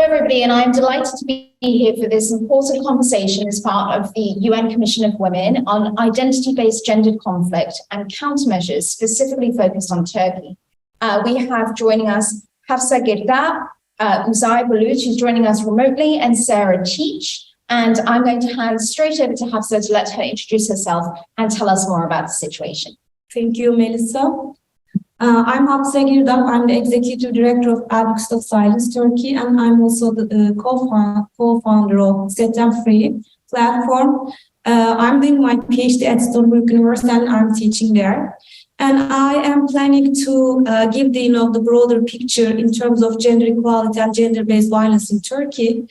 everybody, and I'm delighted to be here for this important conversation as part of the UN Commission of Women on identity-based gendered conflict and countermeasures specifically focused on Turkey. We have joining us Hafsa Girda, Uzay Bulut, who's joining us remotely, and Sarah Teach. And I'm going to hand straight over to Hafsa to let her introduce herself and tell us more about the situation. Thank you, Melissa. I'm Hafsa Girda. I'm the Executive Director of Advocates of Silence Turkey, and I'm also the co-founder of Set Them Free platform. I'm doing my PhD at Stony University, and I'm teaching there. And I am planning to give the broader picture in terms of gender equality and gender-based violence in Turkey.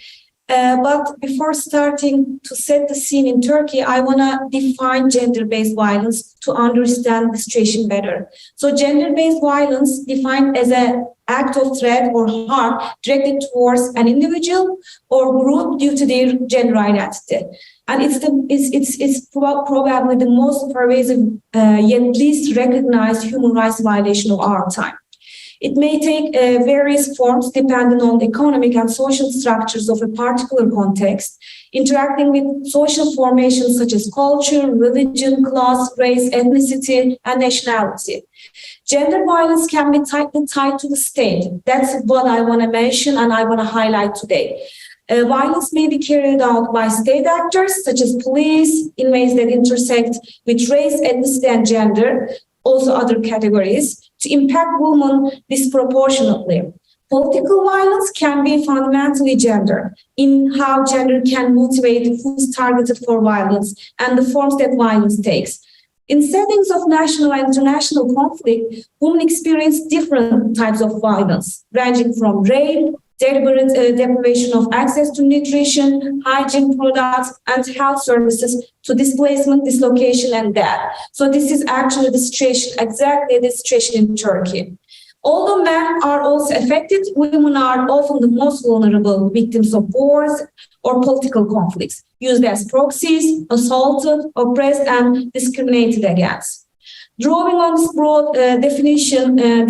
But before starting to set the scene in Turkey, I want to define gender-based violence to understand the situation better. So gender-based violence defined as an act of threat or harm directed towards an individual or group due to their gender identity. And it's probably the most pervasive yet least recognized human rights violation of our time. It may take various forms depending on the economic and social structures of a particular context, interacting with social formations such as culture, religion, class, race, ethnicity, and nationality. Gender violence can be tightly tied to the state. That's what I want to mention and I want to highlight today. Violence may be carried out by state actors such as police in ways that intersect with race, ethnicity, and gender, also other categories, to impact women disproportionately. Political violence can be fundamentally gender, in how gender can motivate who's targeted for violence and the forms that violence takes. In settings of national and international conflict, women experience different types of violence, ranging from rape, deliberate deprivation of access to nutrition, hygiene products, and health services, to displacement, dislocation, and death. So this is actually the situation, exactly the situation in Turkey. Although men are also affected, women are often the most vulnerable victims of wars or political conflicts, used as proxies, assaulted, oppressed, and discriminated against. Drawing on this broad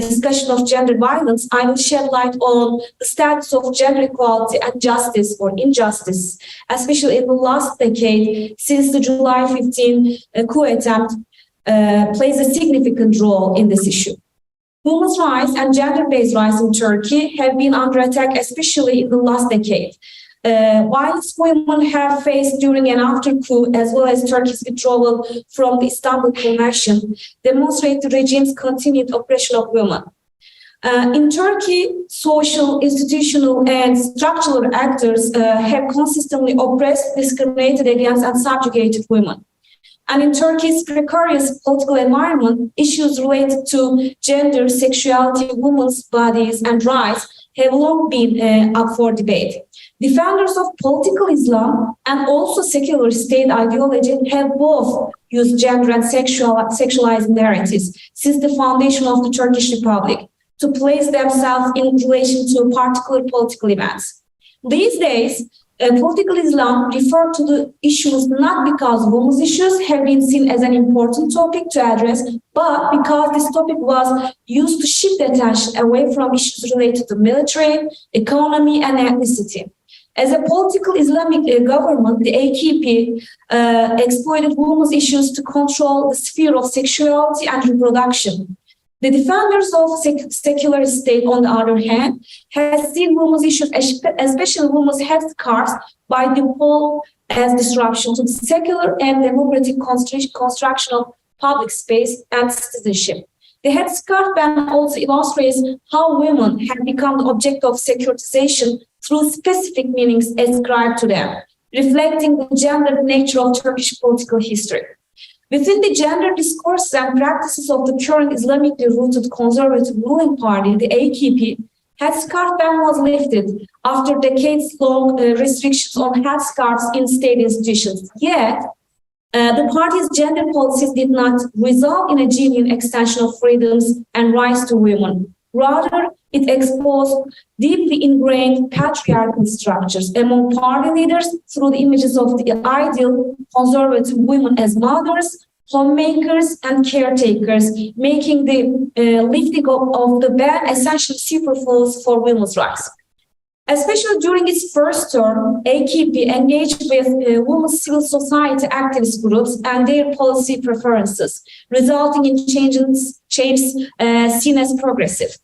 discussion of gender violence, I will shed light on the status of gender equality and justice or injustice, especially in the last decade, since the July 15 coup attempt plays a significant role in this issue. Women's rights and gender-based rights in Turkey have been under attack, especially in the last decade. Violence women have faced during and after coup, as well as Turkey's withdrawal from the Istanbul Convention, demonstrate the regime's continued oppression of women. In Turkey, social, institutional, and structural actors have consistently oppressed, discriminated against, and subjugated women. And in Turkey's precarious political environment, issues related to gender, sexuality, women's bodies, and rights have long been up for debate. Defenders of political Islam and also secular state ideology have both used gender and sexualized narratives since the foundation of the Turkish Republic to place themselves in relation to particular political events. These days, political Islam refer to the issues not because women's issues have been seen as an important topic to address, but because this topic was used to shift attention away from issues related to military, economy, and ethnicity. As a political Islamic government, the AKP exploited women's issues to control the sphere of sexuality and reproduction. The defenders of secular state, on the other hand, has seen women's issues, especially women's headscarves, by default as disruption to the secular and democratic construction of public space and citizenship. The headscarf ban also illustrates how women have become the object of securitization through specific meanings ascribed to them, reflecting the gendered nature of Turkish political history. Within the gender discourses and practices of the current Islamically rooted conservative ruling party, the AKP, headscarf ban was lifted after decades-long restrictions on headscarves in state institutions. Yet, the party's gender policies did not result in a genuine extension of freedoms and rights to women. Rather, it exposed deeply ingrained patriarchal structures among party leaders through the images of the ideal conservative women as mothers, homemakers, and caretakers, making the lifting of the ban essentially superfluous for women's rights. Especially during its first term, AKP engaged with women's civil society activist groups and their policy preferences, resulting in changes seen as progressive.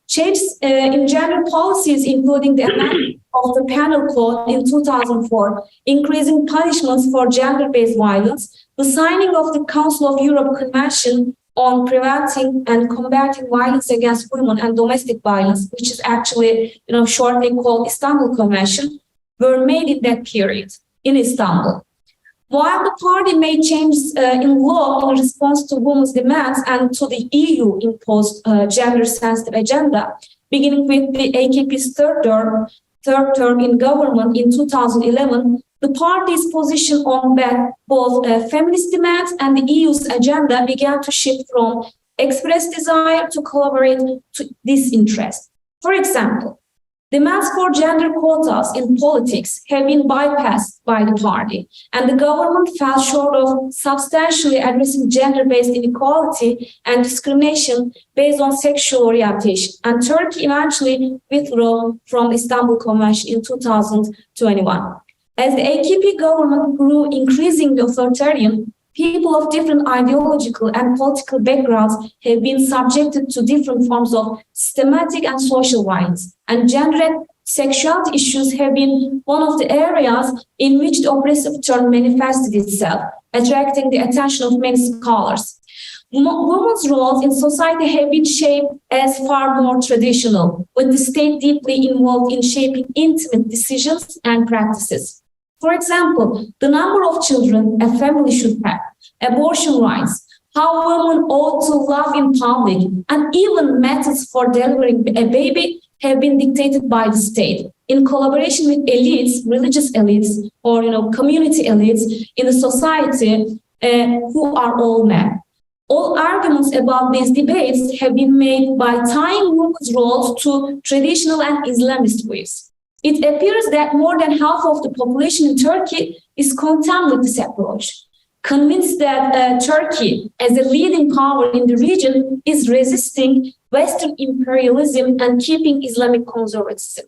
Changes in gender policies, including the amendment of the Penal Code in 2004, increasing punishments for gender-based violence, the signing of the Council of Europe Convention on preventing and combating violence against women and domestic violence, which is actually, shortly called Istanbul Convention, were made in that period in Istanbul. While the party made changes in law in response to women's demands and to the EU-imposed gender-sensitive agenda, beginning with the AKP's third term in government in 2011, the party's position on both feminist demands and the EU's agenda began to shift from expressed desire to collaborate to disinterest. For example, demands for gender quotas in politics have been bypassed by the party, and the government fell short of substantially addressing gender-based inequality and discrimination based on sexual orientation, and Turkey eventually withdrew from the Istanbul Convention in 2021. As the AKP government grew increasingly authoritarian, people of different ideological and political backgrounds have been subjected to different forms of systematic and social violence, and gender and sexuality issues have been one of the areas in which the oppressive term manifested itself, attracting the attention of many scholars. Women's roles in society have been shaped as far more traditional, with the state deeply involved in shaping intimate decisions and practices. For example, the number of children a family should have, abortion rights, how women ought to love in public, and even methods for delivering a baby have been dictated by the state in collaboration with elites, religious elites, or community elites in the society who are all men. All arguments about these debates have been made by tying women's roles to traditional and Islamist views. It appears that more than half of the population in Turkey is content with this approach, convinced that Turkey, as a leading power in the region, is resisting Western imperialism and keeping Islamic conservatism.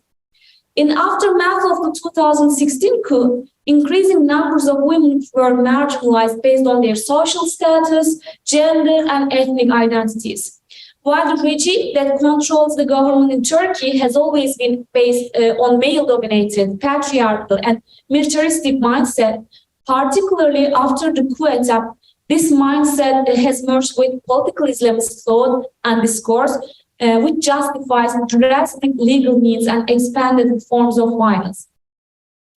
In aftermath of the 2016 coup, increasing numbers of women were marginalized based on their social status, gender, and ethnic identities. While the regime that controls the government in Turkey has always been based on male-dominated, patriarchal, and militaristic mindset, particularly after the coup attempt, this mindset has merged with political Islamist thought and discourse, which justifies drastic legal means and expanded forms of violence.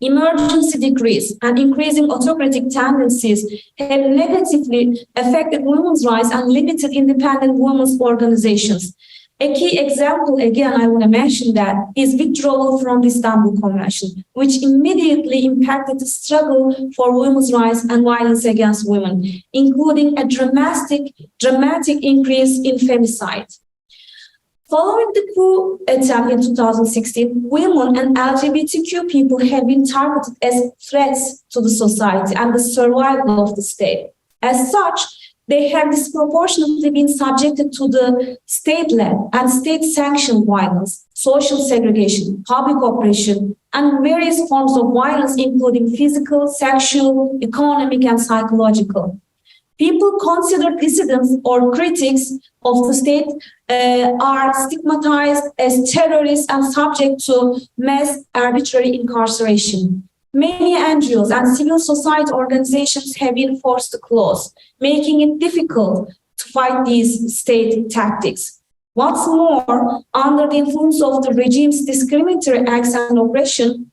Emergency decrees and increasing autocratic tendencies have negatively affected women's rights and limited independent women's organizations. A key example, again, I want to mention that, is withdrawal from the Istanbul Convention, which immediately impacted the struggle for women's rights and violence against women, including a dramatic increase in femicide. Following the coup attempt in 2016, women and LGBTQ people have been targeted as threats to the society and the survival of the state. As such, they have disproportionately been subjected to the state-led and state-sanctioned violence, social segregation, public oppression, and various forms of violence, including physical, sexual, economic, and psychological. People considered dissidents or critics of the state are stigmatized as terrorists and subject to mass arbitrary incarceration. Many NGOs and civil society organizations have been forced to close, making it difficult to fight these state tactics. What's more, under the influence of the regime's discriminatory acts and oppression,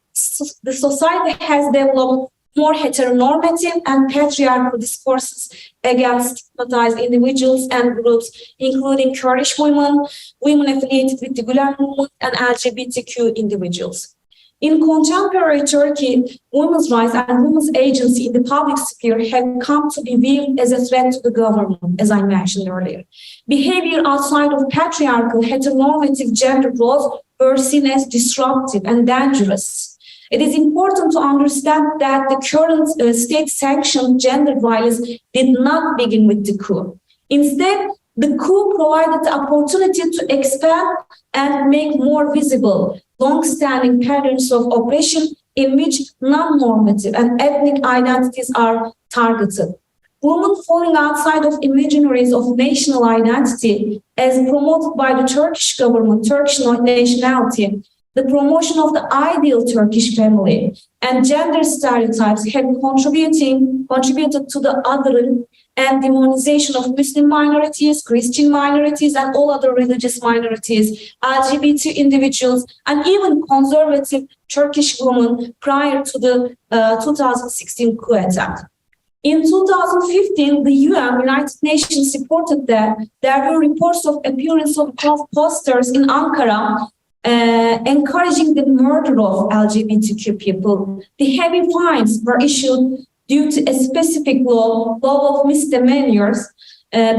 the society has developed more heteronormative and patriarchal discourses against stigmatized individuals and groups, including Kurdish women, women affiliated with the Gulen movement, and LGBTQ individuals. In contemporary Turkey, women's rights and women's agency in the public sphere have come to be viewed as a threat to the government, as I mentioned earlier. Behavior outside of patriarchal heteronormative gender roles were seen as disruptive and dangerous. It is important to understand that the current state-sanctioned gender violence did not begin with the coup. Instead, The coup provided the opportunity to expand and make more visible long-standing patterns of oppression in which non-normative and ethnic identities are targeted. Women falling outside of imaginaries of national identity as promoted by the Turkish government, Turkish nationality, the promotion of the ideal Turkish family and gender stereotypes have contributed to the othering and demonization of Muslim minorities, Christian minorities, and all other religious minorities, LGBT individuals, and even conservative Turkish women prior to the 2016 coup attempt. In 2015, the United Nations reported that there were reports of appearance of posters in Ankara encouraging the murder of LGBTQ people. The heavy fines were issued due to a specific law of misdemeanors.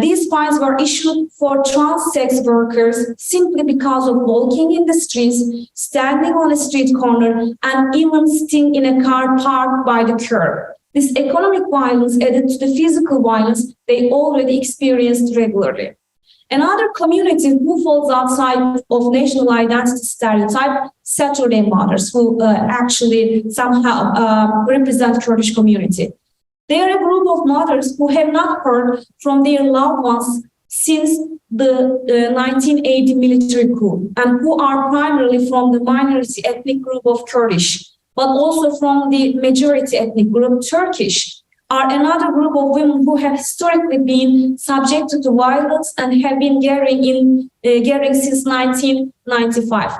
These fines were issued for trans sex workers simply because of walking in the streets, standing on a street corner, and even sitting in a car parked by the curb. This economic violence added to the physical violence they already experienced regularly. Another community who falls outside of national identity stereotype, Saturday mothers, who actually somehow represent Kurdish community. They are a group of mothers who have not heard from their loved ones since the 1980 military coup, and who are primarily from the minority ethnic group of Kurdish, but also from the majority ethnic group Turkish, are another group of women who have historically been subjected to violence and have been gathering since 1995.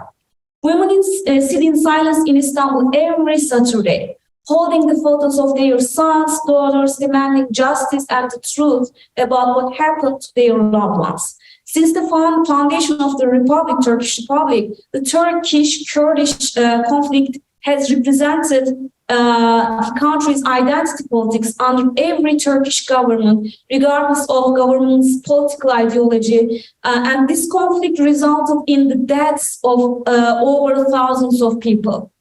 Women sit in silence in Istanbul every Saturday, holding the photos of their sons, daughters, demanding justice and the truth about what happened to their loved ones. Since the foundation of the Republic, Turkish Republic, the Turkish-Kurdish conflict has represented the country's identity politics under every Turkish government, regardless of government's political ideology. And this conflict resulted in the deaths of over thousands of people.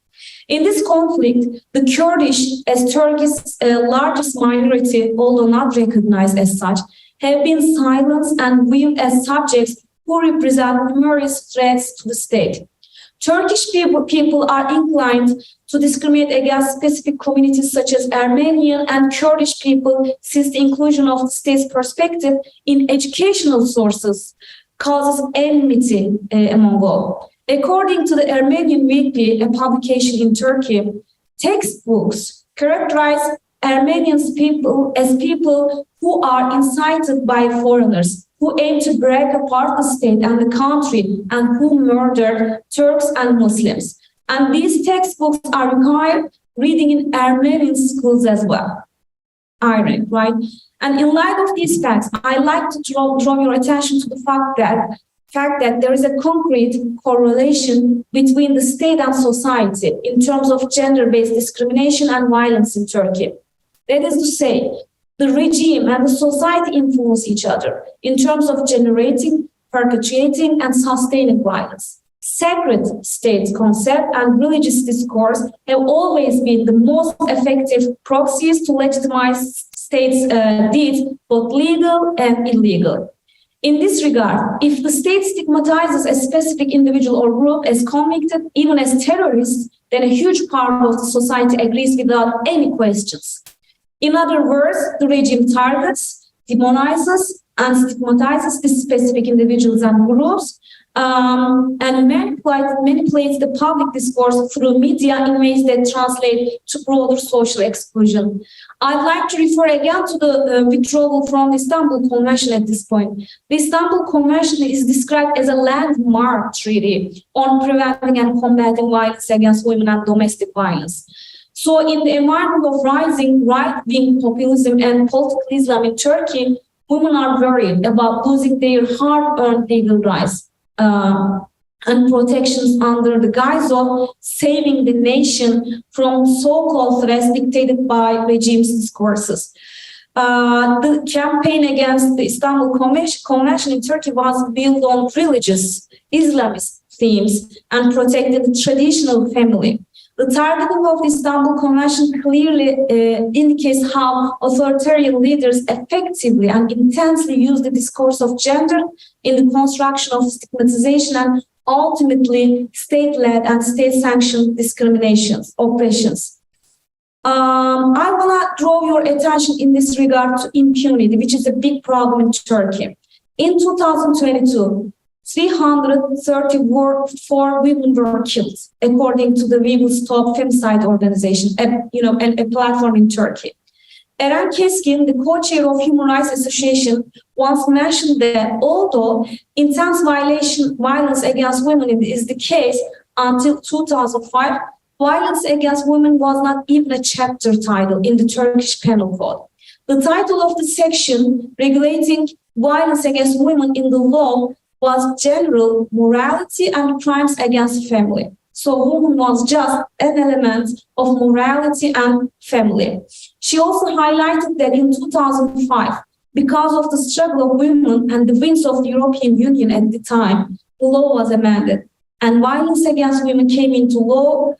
In this conflict, the Kurdish, as Turkey's largest minority, although not recognized as such, have been silenced and viewed as subjects who represent numerous threats to the state. Turkish people are inclined to discriminate against specific communities such as Armenian and Kurdish people, since the inclusion of the state's perspective in educational sources causes enmity among all. According to the Armenian Weekly, a publication in Turkey, textbooks characterize Armenian people as people who are incited by foreigners, who aim to break apart the state and the country, and who murder Turks and Muslims. And these textbooks are required reading in Armenian schools as well. Ironic, right? And in light of these facts, I like to draw your attention to the fact that there is a concrete correlation between the state and society in terms of gender-based discrimination and violence in Turkey. That is to say, the regime and the society influence each other in terms of generating, perpetuating, and sustaining violence. Sacred state concept and religious discourse have always been the most effective proxies to legitimize states' deeds, both legal and illegal. In this regard, if the state stigmatizes a specific individual or group as convicted, even as terrorists, then a huge part of the society agrees without any questions. In other words, the regime targets, demonizes, and stigmatizes these specific individuals and groups, and manipulates the public discourse through media in ways that translate to broader social exclusion. I'd like to refer again to the withdrawal from the Istanbul Convention at this point. The Istanbul Convention is described as a landmark treaty on preventing and combating violence against women and domestic violence. So in the environment of rising right-wing populism and political Islam in Turkey, women are worried about losing their hard-earned legal rights and protections under the guise of saving the nation from so-called threats dictated by regime's discourses. The campaign against the Istanbul Convention in Turkey was built on religious Islamist themes and protected the traditional family. The targeting of the Istanbul Convention clearly indicates how authoritarian leaders effectively and intensely use the discourse of gender in the construction of stigmatization and ultimately state-led and state-sanctioned oppressions. I want to draw your attention in this regard to impunity, which is a big problem in Turkey. In 2022, 334 women were killed, according to the We Will Stop Femicide organization, a platform in Turkey. Eren Keskin, the co-chair of Human Rights Association, once mentioned that although intense violence against women is the case until 2005, violence against women was not even a chapter title in the Turkish Penal Code. The title of the section regulating violence against women in the law was General Morality and Crimes Against Family. So woman was just an element of morality and family. She also highlighted that in 2005, because of the struggle of women and the wins of the European Union at the time, the law was amended. And violence against women came into law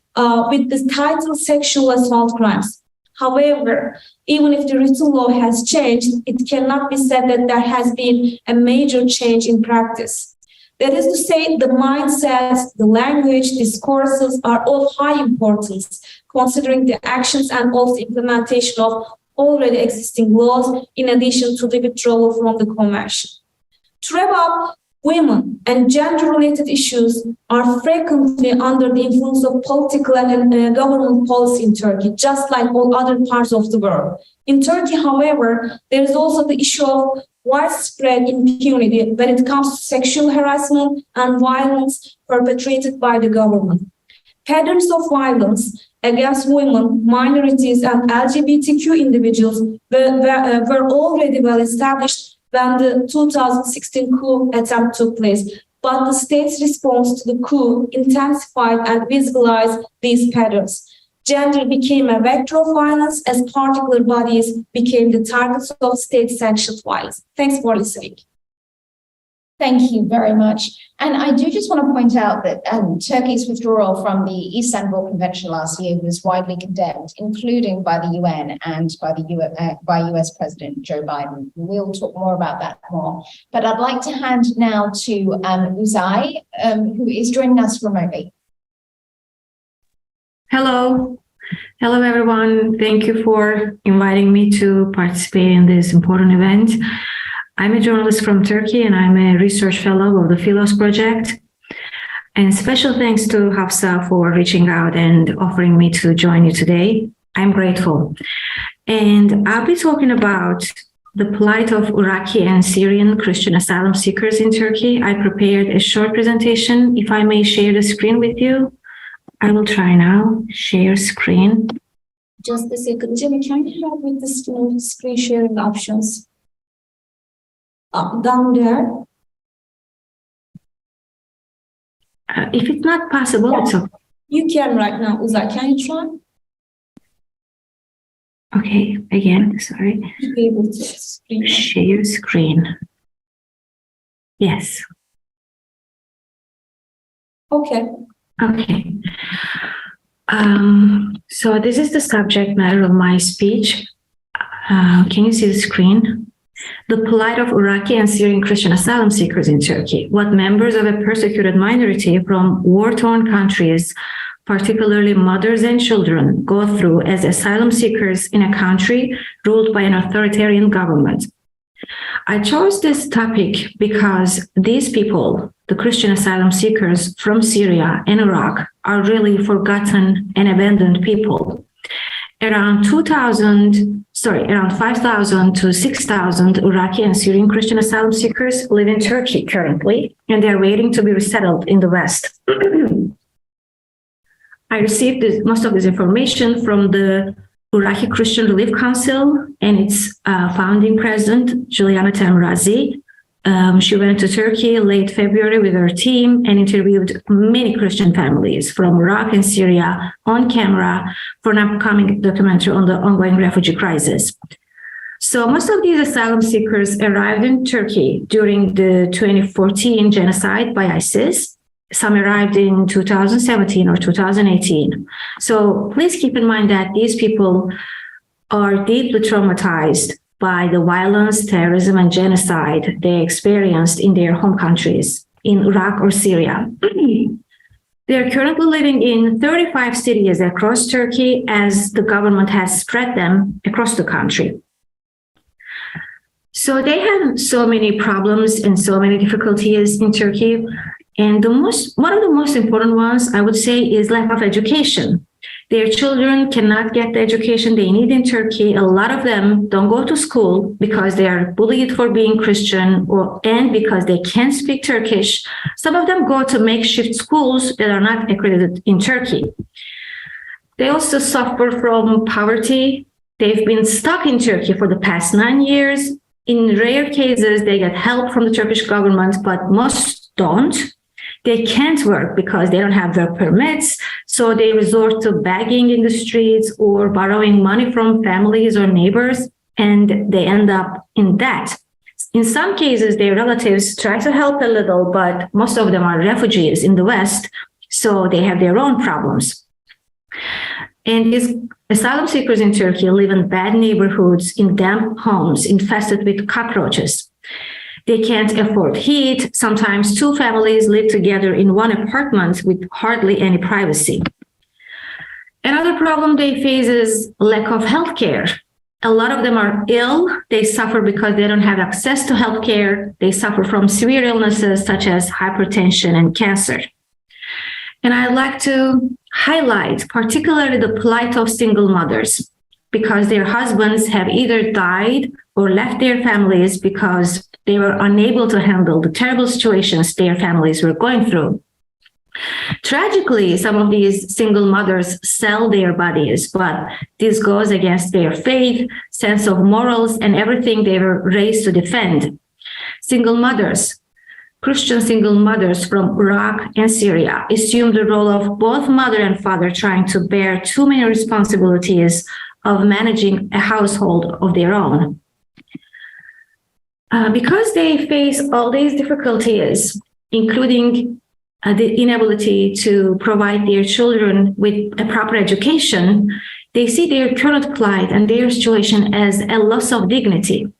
with the title Sexual Assault Crimes. However, even if the written law has changed, it cannot be said that there has been a major change in practice. That is to say, the mindsets, the language, discourses are of high importance, considering the actions and also implementation of already existing laws, in addition to the withdrawal from the convention. To wrap up, women and gender-related issues are frequently under the influence of political and government policy in Turkey, just like all other parts of the world. In Turkey, however, there is also the issue of widespread impunity when it comes to sexual harassment and violence perpetrated by the government. Patterns of violence against women, minorities, and LGBTQ individuals were already well established when the 2016 coup attempt took place. But the state's response to the coup intensified and visibilized these patterns. Gender became a vector of violence as particular bodies became the targets of state-sanctioned violence. Thanks for listening. Thank you very much. And I do just want to point out that Turkey's withdrawal from the Istanbul Convention last year was widely condemned, including by the UN and by US President Joe Biden. We'll talk more about that more. But I'd like to hand now to Uzay, who is joining us remotely. Hello. Hello, everyone. Thank you for inviting me to participate in this important event. I'm a journalist from Turkey, and I'm a research fellow of the Philos Project. And special thanks to Hafsa for reaching out and offering me to join you today. I'm grateful. And I'll be talking about the plight of Iraqi and Syrian Christian asylum seekers in Turkey. I prepared a short presentation. If I may share the screen with you. I will try now. Share screen. Just a second, Jimmy, can you help with the screen sharing options? Down there. If it's not possible, yeah. It's okay. You can right now, Uzay. Can you try? Okay, again, sorry. You'll be able to share screen. Yes. Okay. Okay. So this is the subject matter of my speech. Can you see the screen? The plight of Iraqi and Syrian Christian asylum seekers in Turkey. What members of a persecuted minority from war-torn countries, particularly mothers and children, go through as asylum seekers in a country ruled by an authoritarian government. I chose this topic because these people, the Christian asylum seekers from Syria and Iraq, are really forgotten and abandoned people. Around 5,000 to 6,000 Iraqi and Syrian Christian asylum seekers live in Turkey currently, and they're waiting to be resettled in the West. I received most of this information from the Iraqi Christian Relief Council and its founding president, Juliana Temrazi. She went to Turkey late February with her team and interviewed many Christian families from Iraq and Syria on camera for an upcoming documentary on the ongoing refugee crisis. So most of these asylum seekers arrived in Turkey during the 2014 genocide by ISIS, Some arrived in 2017 or 2018. So please keep in mind that these people are deeply traumatized by the violence, terrorism, and genocide they experienced in their home countries, in Iraq or Syria. They're currently living in 35 cities across Turkey as the government has spread them across the country. So they have so many problems and so many difficulties in Turkey. And one of the most important ones, I would say, is lack of education. Their children cannot get the education they need in Turkey. A lot of them don't go to school because they are bullied for being Christian and because they can't speak Turkish. Some of them go to makeshift schools that are not accredited in Turkey. They also suffer from poverty. They've been stuck in Turkey for the past 9 years. In rare cases, they get help from the Turkish government, but most don't. They can't work because they don't have work permits, so they resort to begging in the streets or borrowing money from families or neighbors, and they end up in debt. In some cases, their relatives try to help a little, but most of them are refugees in the West, so they have their own problems. And these asylum seekers in Turkey live in bad neighborhoods, in damp homes infested with cockroaches. They can't afford heat. Sometimes two families live together in one apartment with hardly any privacy. Another problem they face is lack of healthcare. A lot of them are ill. They suffer because they don't have access to healthcare. They suffer from severe illnesses such as hypertension and cancer. And I'd like to highlight particularly the plight of single mothers, because their husbands have either died or left their families because they were unable to handle the terrible situations their families were going through. Tragically, some of these single mothers sell their bodies, but this goes against their faith, sense of morals, and everything they were raised to defend. Single mothers, Christian single mothers from Iraq and Syria, assume the role of both mother and father, trying to bear too many responsibilities of managing a household of their own. Because they face all these difficulties, including the inability to provide their children with a proper education, they see their current plight and their situation as a loss of dignity.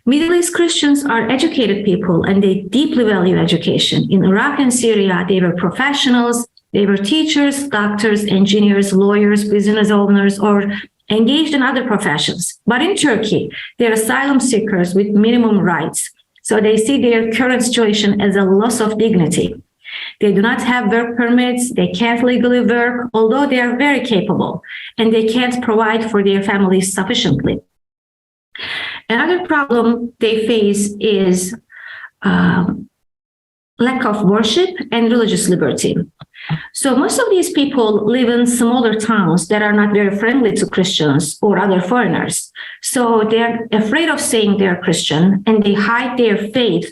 Middle East Christians are educated people and they deeply value education. In Iraq and Syria, they were professionals, they were teachers, doctors, engineers, lawyers, business owners, or engaged in other professions. But in Turkey, they're asylum seekers with minimum rights. So they see their current situation as a loss of dignity. They do not have work permits, they can't legally work, although they are very capable, and they can't provide for their families sufficiently. Another problem they face is lack of worship and religious liberty. So most of these people live in smaller towns that are not very friendly to Christians or other foreigners. So they're afraid of saying they're Christian and they hide their faith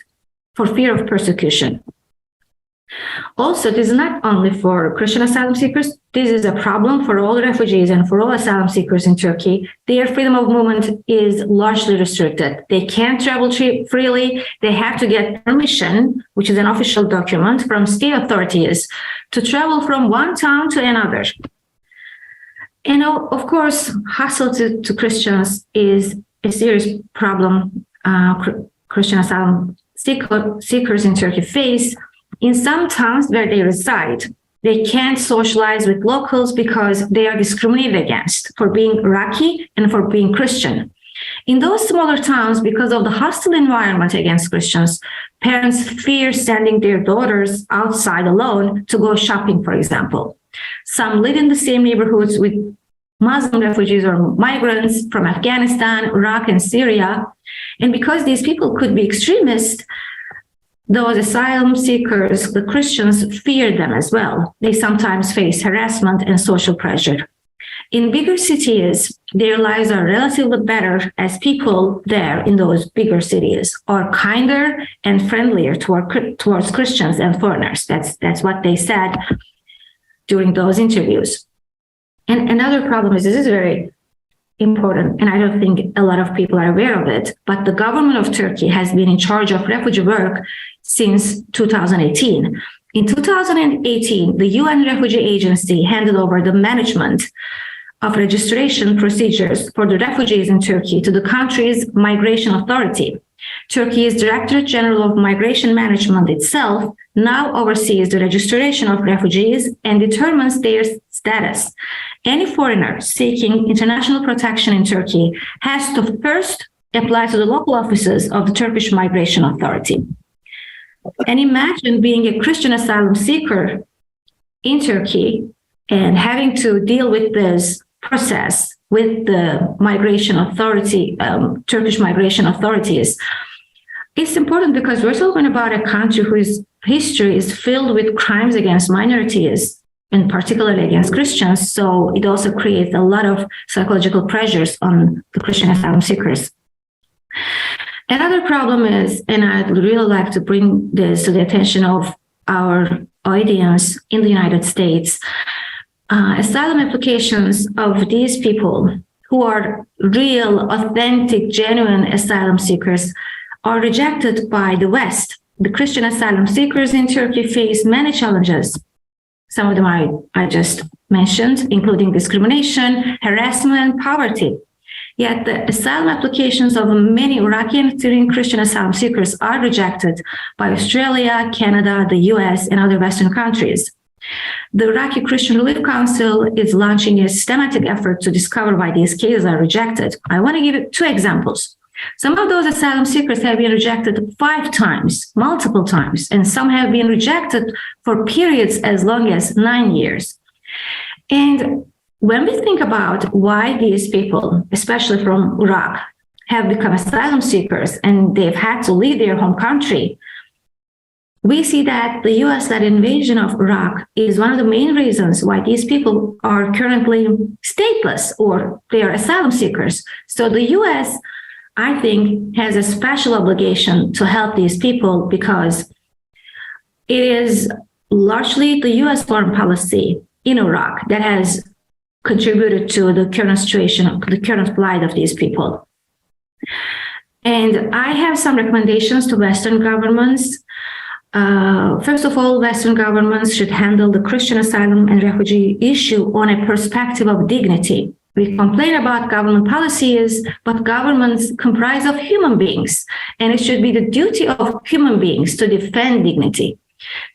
for fear of persecution. Also, this is not only for Christian asylum seekers, this is a problem for all refugees and for all asylum seekers in Turkey. Their freedom of movement is largely restricted. They can't travel freely. They have to get permission, which is an official document from state authorities, to travel from one town to another. And of course, hostility to Christians is a serious problem Christian asylum seekers in Turkey face. In some towns where they reside, they can't socialize with locals because they are discriminated against for being Iraqi and for being Christian. In those smaller towns, because of the hostile environment against Christians, parents fear sending their daughters outside alone to go shopping, for example. Some live in the same neighborhoods with Muslim refugees or migrants from Afghanistan, Iraq, and Syria. And because these people could be extremists, those asylum seekers, the Christians, fear them as well. They sometimes face harassment and social pressure. In bigger cities, their lives are relatively better as people there in those bigger cities are kinder and friendlier towards Christians and foreigners. That's what they said during those interviews. And another problem is, this is very important, and I don't think a lot of people are aware of it, but the government of Turkey has been in charge of refugee work since 2018. In 2018, the UN Refugee Agency handed over the management of registration procedures for the refugees in Turkey to the country's migration authority. Turkey's Directorate General of Migration Management itself now oversees the registration of refugees and determines their status. Any foreigner seeking international protection in Turkey has to first apply to the local offices of the Turkish Migration Authority. And imagine being a Christian asylum seeker in Turkey and having to deal with this process with the migration authority, Turkish migration authorities. It's important because we're talking about a country whose history is filled with crimes against minorities, and particularly against Christians. So it also creates a lot of psychological pressures on the Christian asylum seekers. Another problem is, and I'd really like to bring this to the attention of our audience in the United States, asylum applications of these people who are real, authentic, genuine asylum seekers are rejected by the West. The Christian asylum seekers in Turkey face many challenges. Some of them I just mentioned, including discrimination, harassment, poverty. Yet the asylum applications of many Iraqi and Syrian Christian asylum seekers are rejected by Australia, Canada, the US, and other Western countries. The Iraqi Christian Relief Council is launching a systematic effort to discover why these cases are rejected. I want to give you 2 examples. Some of those asylum seekers have been rejected 5 times, multiple times, and some have been rejected for periods as long as 9 years. And when we think about why these people, especially from Iraq, have become asylum seekers and they've had to leave their home country, we see that the US-led invasion of Iraq is one of the main reasons why these people are currently stateless or they are asylum seekers. So the US, I think, has a special obligation to help these people because it is largely the US foreign policy in Iraq that has contributed to the current situation, the current plight of these people. And I have some recommendations to Western governments. First of all, Western governments should handle the Christian asylum and refugee issue on a perspective of dignity. We complain about government policies, but governments comprise of human beings, and it should be the duty of human beings to defend dignity.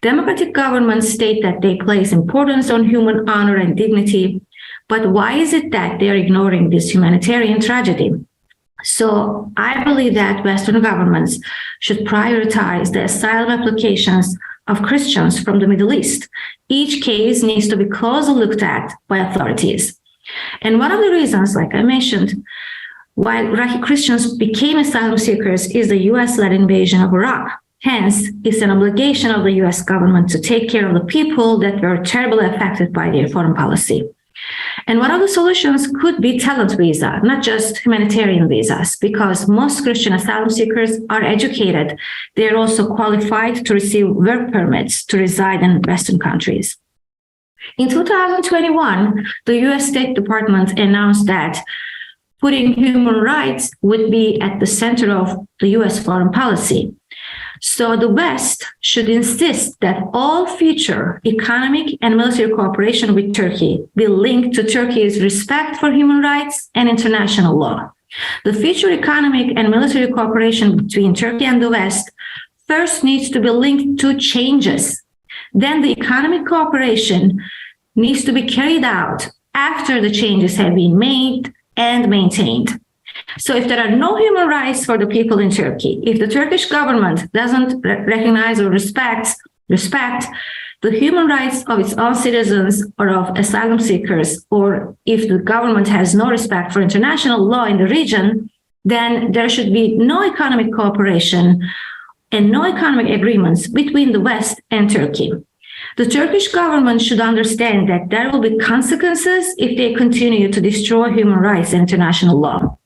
Democratic governments state that they place importance on human honor and dignity, but why is it that they're ignoring this humanitarian tragedy? So I believe that Western governments should prioritize the asylum applications of Christians from the Middle East. Each case needs to be closely looked at by authorities. And one of the reasons, like I mentioned, why Iraqi Christians became asylum seekers is the US-led invasion of Iraq. Hence, it's an obligation of the US government to take care of the people that were terribly affected by their foreign policy. And one of the solutions could be talent visa, not just humanitarian visas, because most Christian asylum seekers are educated. They're also qualified to receive work permits to reside in Western countries. In 2021, the US State Department announced that putting human rights would be at the center of the US foreign policy. So the West should insist that all future economic and military cooperation with Turkey be linked to Turkey's respect for human rights and international law. The future economic and military cooperation between Turkey and the West first needs to be linked to changes. Then the economic cooperation needs to be carried out after the changes have been made and maintained. So if there are no human rights for the people in Turkey, if the Turkish government doesn't recognize or respect the human rights of its own citizens or of asylum seekers, or if the government has no respect for international law in the region, then there should be no economic cooperation and no economic agreements between the West and Turkey. The Turkish government should understand that there will be consequences if they continue to destroy human rights and international law.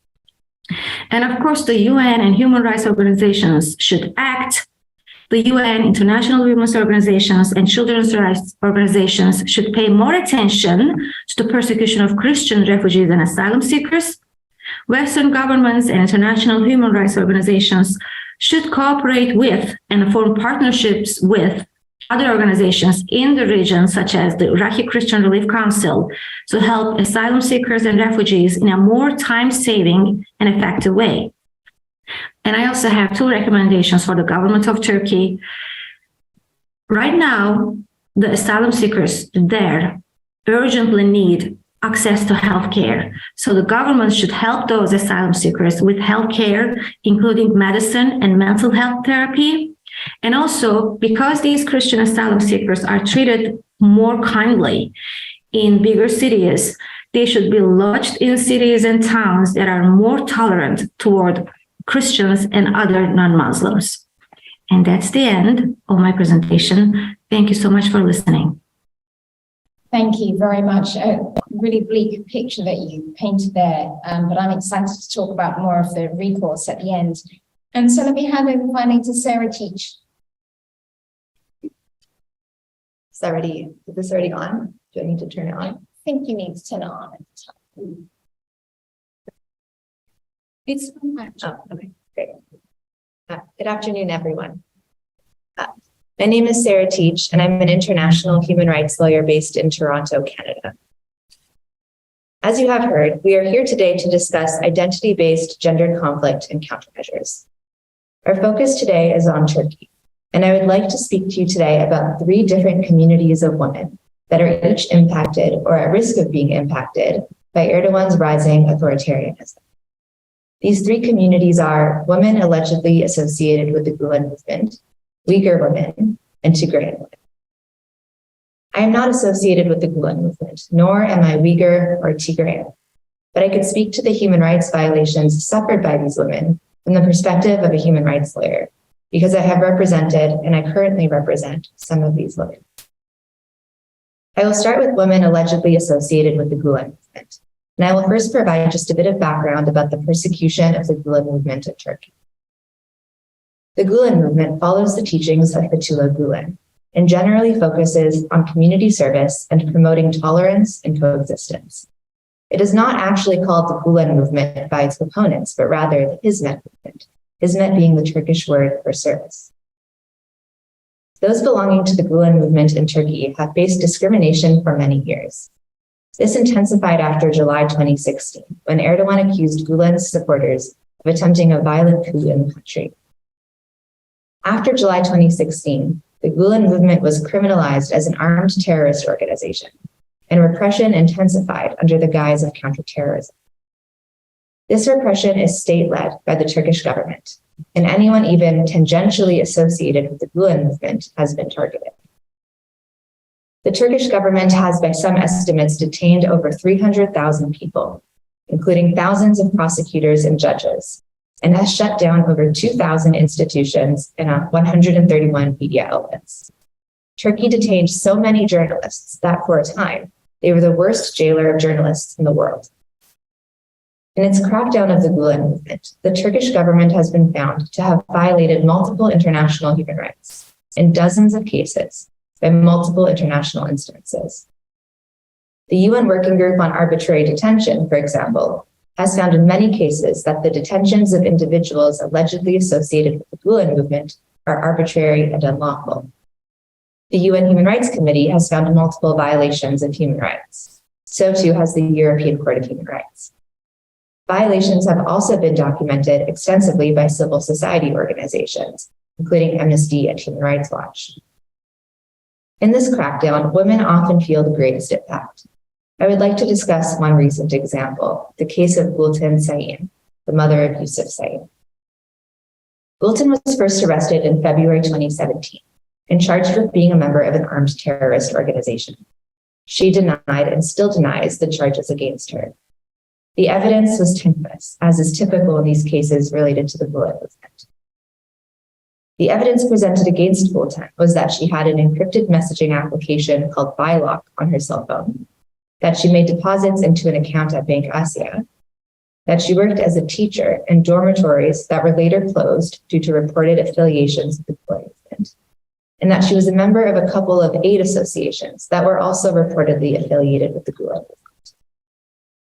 And of course, the UN and human rights organizations should act. The UN, international women's organizations, and children's rights organizations should pay more attention to the persecution of Christian refugees and asylum seekers. Western governments and international human rights organizations should cooperate with and form partnerships with other organizations in the region, such as the Iraqi Christian Relief Council, to help asylum seekers and refugees in a more time-saving and effective way. And I also have two recommendations for the government of Turkey. Right now, the asylum seekers there urgently need access to healthcare. So the government should help those asylum seekers with healthcare, including medicine and mental health therapy. And also, because these Christian asylum seekers are treated more kindly in bigger cities, they should be lodged in cities and towns that are more tolerant toward Christians and other non-Muslims. And that's the end of my presentation. Thank you so much for listening. Thank you very much. A really bleak picture that you painted there, but I'm excited to talk about more of the recourse at the end. And so let me hand over finally to Sarah Teach. Is this already on? Do I need to turn it on? I think you need to turn it on at the time. It's okay, great. Good afternoon, everyone. My name is Sarah Teach, and I'm an international human rights lawyer based in Toronto, Canada. As you have heard, we are here today to discuss identity-based gendered conflict and countermeasures. Our focus today is on Turkey, and I would like to speak to you today about 3 different communities of women that are each impacted or at risk of being impacted by Erdogan's rising authoritarianism. These 3 communities are women allegedly associated with the Gulen movement, Uyghur women, and Tigrayan women. I am not associated with the Gulen movement, nor am I Uyghur or Tigrayan, but I could speak to the human rights violations suffered by these women from the perspective of a human rights lawyer, because I have represented and I currently represent some of these women. I will start with women allegedly associated with the Gulen movement, and I will first provide just a bit of background about the persecution of the Gulen movement in Turkey. The Gulen movement follows the teachings of Fethullah Gulen and generally focuses on community service and promoting tolerance and coexistence. It is not actually called the Gulen movement by its opponents, but rather the Hizmet movement, Hizmet being the Turkish word for service. Those belonging to the Gulen movement in Turkey have faced discrimination for many years. This intensified after July 2016, when Erdogan accused Gulen's supporters of attempting a violent coup in the country. After July 2016, the Gulen movement was criminalized as an armed terrorist organization, and repression intensified under the guise of counterterrorism. This repression is state-led by the Turkish government, and anyone even tangentially associated with the Gulen movement has been targeted. The Turkish government has, by some estimates, detained over 300,000 people, including thousands of prosecutors and judges, and has shut down over 2,000 institutions and 131 media outlets. Turkey detained so many journalists that, for a time, they were the worst jailer of journalists in the world. In its crackdown of the Gulen movement, the Turkish government has been found to have violated multiple international human rights in dozens of cases by multiple international instances. The UN Working Group on Arbitrary Detention, for example, has found in many cases that the detentions of individuals allegedly associated with the Gulen movement are arbitrary and unlawful. The UN Human Rights Committee has found multiple violations of human rights. So too has the European Court of Human Rights. Violations have also been documented extensively by civil society organizations, including Amnesty and Human Rights Watch. In this crackdown, women often feel the greatest impact. I would like to discuss one recent example, the case of Gülten Sayın, the mother of Yusuf Sayın. Gülten was first arrested in February 2017 and charged with being a member of an armed terrorist organization. She denied and still denies the charges against her. The evidence was tenuous, as is typical in these cases related to the Gulen movement. The evidence presented against Gülten was that she had an encrypted messaging application called Bylock on her cell phone, that she made deposits into an account at Bank Asya, that she worked as a teacher in dormitories that were later closed due to reported affiliations with the Gulen movement, and that she was a member of a couple of aid associations that were also reportedly affiliated with the Gulen movement.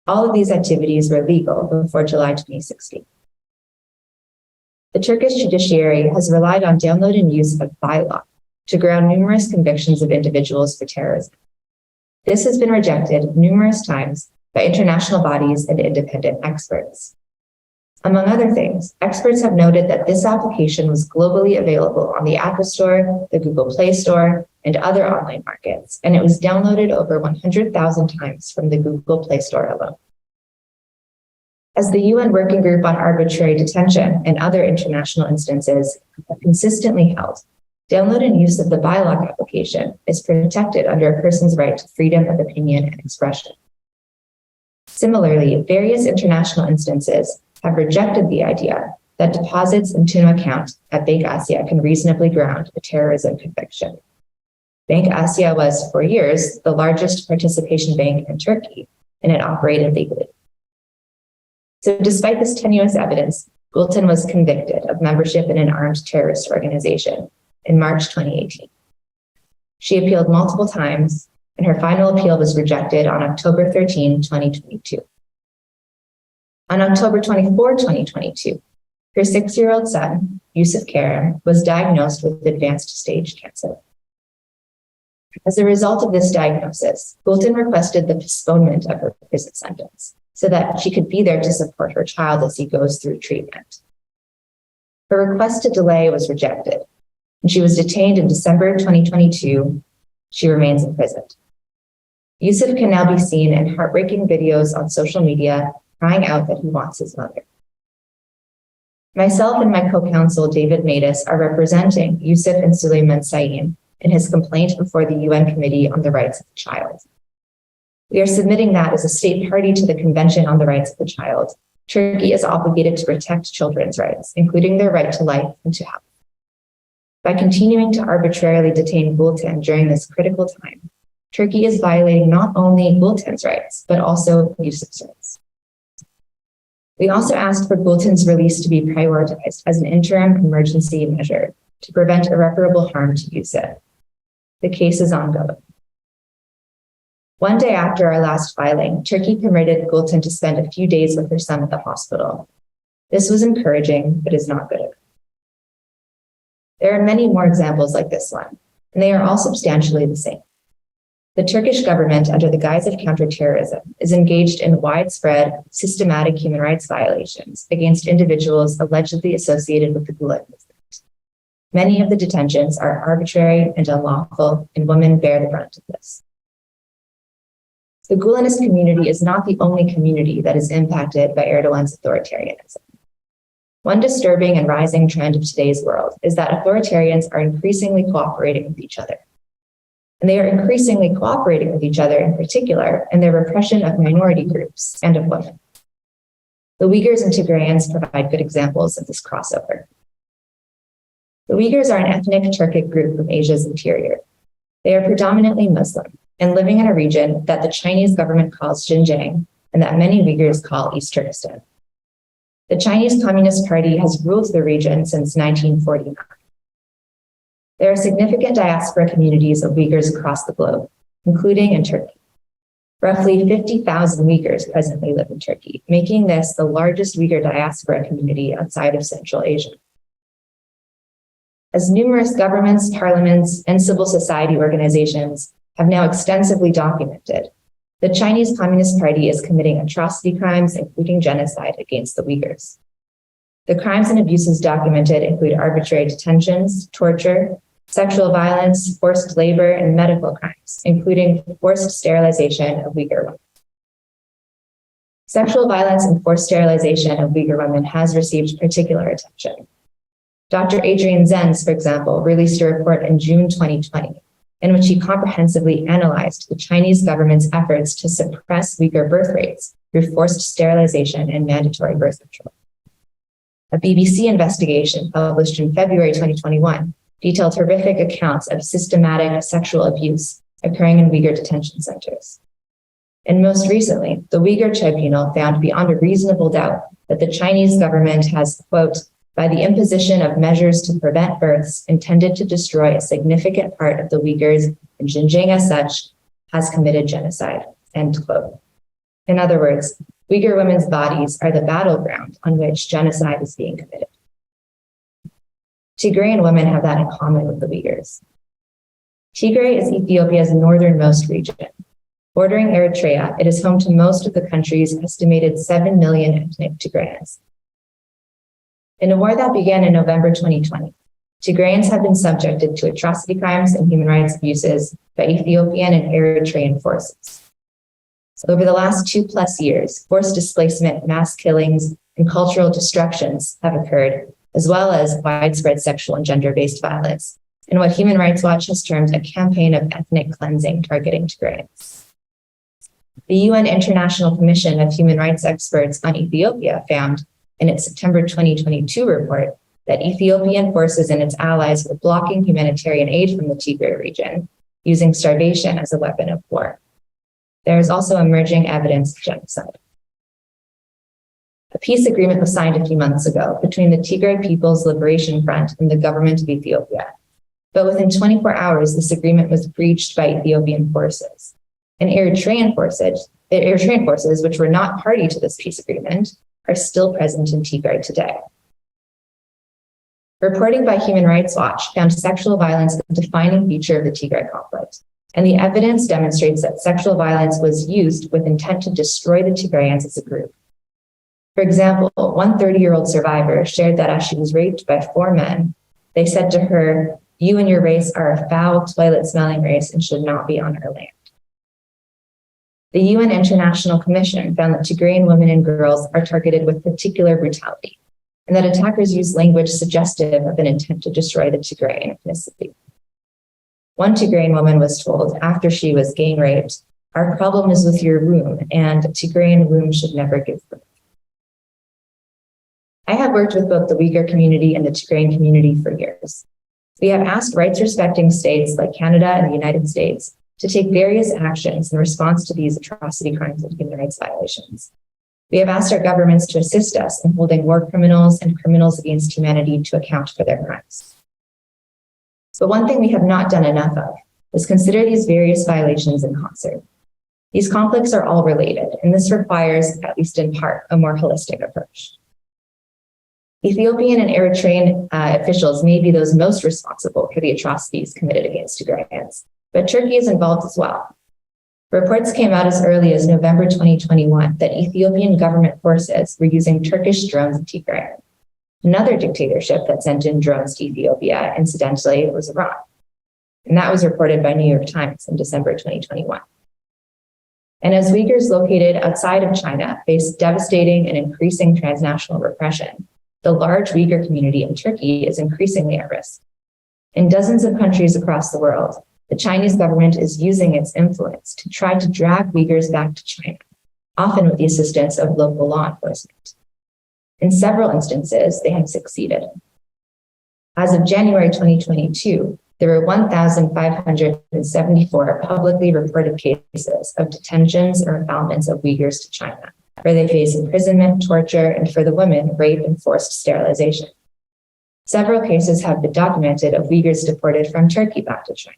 All of these activities were legal before July 2016. The Turkish judiciary has relied on download and use of Bylock to ground numerous convictions of individuals for terrorism. This has been rejected numerous times by international bodies and independent experts. Among other things, experts have noted that this application was globally available on the Apple Store, the Google Play Store, and other online markets, and it was downloaded over 100,000 times from the Google Play Store alone. As the UN Working Group on Arbitrary Detention and other international instances have consistently held, download and use of the BILOC application is protected under a person's right to freedom of opinion and expression. Similarly, various international instances have rejected the idea that deposits into an account at Bank Asia can reasonably ground a terrorism conviction. Bank Asia was, for years, the largest participation bank in Turkey, and it operated legally. So despite this tenuous evidence, Gülten was convicted of membership in an armed terrorist organization in March 2018. She appealed multiple times, and her final appeal was rejected on October 13, 2022. On October 24, 2022, her 6-year-old son, Yusuf Kerem, was diagnosed with advanced stage cancer. As a result of this diagnosis, Gülten requested the postponement of her prison sentence so that she could be there to support her child as he goes through treatment. Her request to delay was rejected, and she was detained in December 2022. She remains imprisoned. Yusuf can now be seen in heartbreaking videos on social media crying out that he wants his mother. Myself and my co-counsel, David Matus, are representing Yusuf and Suleiman Sain in his complaint before the UN Committee on the Rights of the Child. We are submitting that as a state party to the Convention on the Rights of the Child, Turkey is obligated to protect children's rights, including their right to life and to health. By continuing to arbitrarily detain Gülten during this critical time, Turkey is violating not only Gülten's rights, but also Yusuf's rights. We also asked for Gülten's release to be prioritized as an interim emergency measure to prevent irreparable harm to Yusuf. The case is ongoing. One day after our last filing, Turkey permitted Gülten to spend a few days with her son at the hospital. This was encouraging, but is not good enough. There are many more examples like this one, and they are all substantially the same. The Turkish government, under the guise of counterterrorism, is engaged in widespread, systematic human rights violations against individuals allegedly associated with the Gulen movement. Many of the detentions are arbitrary and unlawful, and women bear the brunt of this. The Gulenist community is not the only community that is impacted by Erdogan's authoritarianism. One disturbing and rising trend of today's world is that authoritarians are increasingly cooperating with each other. And they are increasingly cooperating with each other in particular in their repression of minority groups and of women. The Uyghurs and Tigrayans provide good examples of this crossover. The Uyghurs are an ethnic Turkic group from Asia's interior. They are predominantly Muslim and living in a region that the Chinese government calls Xinjiang and that many Uyghurs call East Turkestan. The Chinese Communist Party has ruled the region since 1949. There are significant diaspora communities of Uyghurs across the globe, including in Turkey. Roughly 50,000 Uyghurs presently live in Turkey, making this the largest Uyghur diaspora community outside of Central Asia. As numerous governments, parliaments, and civil society organizations have now extensively documented, the Chinese Communist Party is committing atrocity crimes, including genocide against the Uyghurs. The crimes and abuses documented include arbitrary detentions, torture, sexual violence, forced labor, and medical crimes, including forced sterilization of Uyghur women. Sexual violence and forced sterilization of Uyghur women has received particular attention. Dr. Adrian Zenz, for example, released a report in June 2020, in which he comprehensively analyzed the Chinese government's efforts to suppress Uyghur birth rates through forced sterilization and mandatory birth control. A BBC investigation published in February 2021 detailed horrific accounts of systematic sexual abuse occurring in Uyghur detention centers. And most recently, the Uyghur Tribunal found beyond a reasonable doubt that the Chinese government has, quote, by the imposition of measures to prevent births intended to destroy a significant part of the Uyghurs and Xinjiang as such, has committed genocide, end quote. In other words, Uyghur women's bodies are the battleground on which genocide is being committed. Tigrayan women have that in common with the Uyghurs. Tigray is Ethiopia's northernmost region. Bordering Eritrea, it is home to most of the country's estimated 7 million ethnic Tigrayans. In a war that began in November 2020, Tigrayans have been subjected to atrocity crimes and human rights abuses by Ethiopian and Eritrean forces. Over the last 2+ years, forced displacement, mass killings, and cultural destructions have occurred, as well as widespread sexual and gender-based violence, and what Human Rights Watch has termed a campaign of ethnic cleansing targeting Tigrayans. The UN International Commission of Human Rights Experts on Ethiopia found in its September 2022 report that Ethiopian forces and its allies were blocking humanitarian aid from the Tigray region, using starvation as a weapon of war. There is also emerging evidence of genocide. A peace agreement was signed a few months ago between the Tigray People's Liberation Front and the government of Ethiopia. But within 24 hours, this agreement was breached by Ethiopian forces. And Eritrean forces, which were not party to this peace agreement, are still present in Tigray today. Reporting by Human Rights Watch found sexual violence a defining feature of the Tigray conflict, and the evidence demonstrates that sexual violence was used with intent to destroy the Tigrayans as a group. For example, one 30-year-old survivor shared that as she was raped by 4 men, they said to her, "You and your race are a foul, toilet-smelling race and should not be on our land." The UN International Commission found that Tigrayan women and girls are targeted with particular brutality, and that attackers use language suggestive of an intent to destroy the Tigrayan ethnicity. One Tigrayan woman was told after she was gang raped, "Our problem is with your womb, and a Tigrayan womb should never give birth." I have worked with both the Uyghur community and the Tigrayan community for years. We have asked rights-respecting states like Canada and the United States to take various actions in response to these atrocity crimes and human rights violations. We have asked our governments to assist us in holding war criminals and criminals against humanity to account for their crimes. But one thing we have not done enough of is consider these various violations in concert. These conflicts are all related, and this requires, at least in part, a more holistic approach. Ethiopian and Eritrean officials may be those most responsible for the atrocities committed against Tigrayans, but Turkey is involved as well. Reports came out as early as November 2021 that Ethiopian government forces were using Turkish drones in Tigray. Another dictatorship that sent in drones to Ethiopia, incidentally, was Iran. And that was reported by New York Times in December 2021. And as Uyghurs located outside of China face devastating and increasing transnational repression, the large Uyghur community in Turkey is increasingly at risk. In dozens of countries across the world, the Chinese government is using its influence to try to drag Uyghurs back to China, often with the assistance of local law enforcement. In several instances, they have succeeded. As of January 2022, there were 1,574 publicly reported cases of detentions or impoundments of Uyghurs to China, where they face imprisonment, torture, and for the women, rape and forced sterilization. Several cases have been documented of Uyghurs deported from Turkey back to China,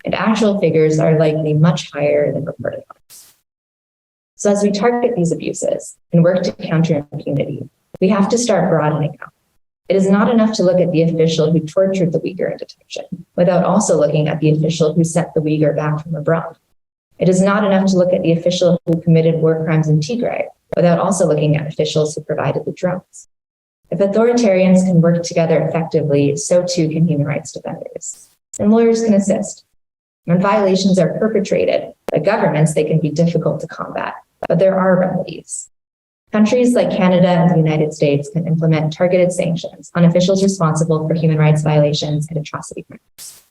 and actual figures are likely much higher than reported ones. So as we target these abuses and work to counter impunity, we have to start broadening out. It is not enough to look at the official who tortured the Uyghur in detention without also looking at the official who sent the Uyghur back from abroad. It is not enough to look at the official who committed war crimes in Tigray without also looking at officials who provided the drones. If authoritarians can work together effectively, so too can human rights defenders. And lawyers can assist. When violations are perpetrated by governments, they can be difficult to combat, but there are remedies. Countries like Canada and the United States can implement targeted sanctions on officials responsible for human rights violations and atrocity crimes.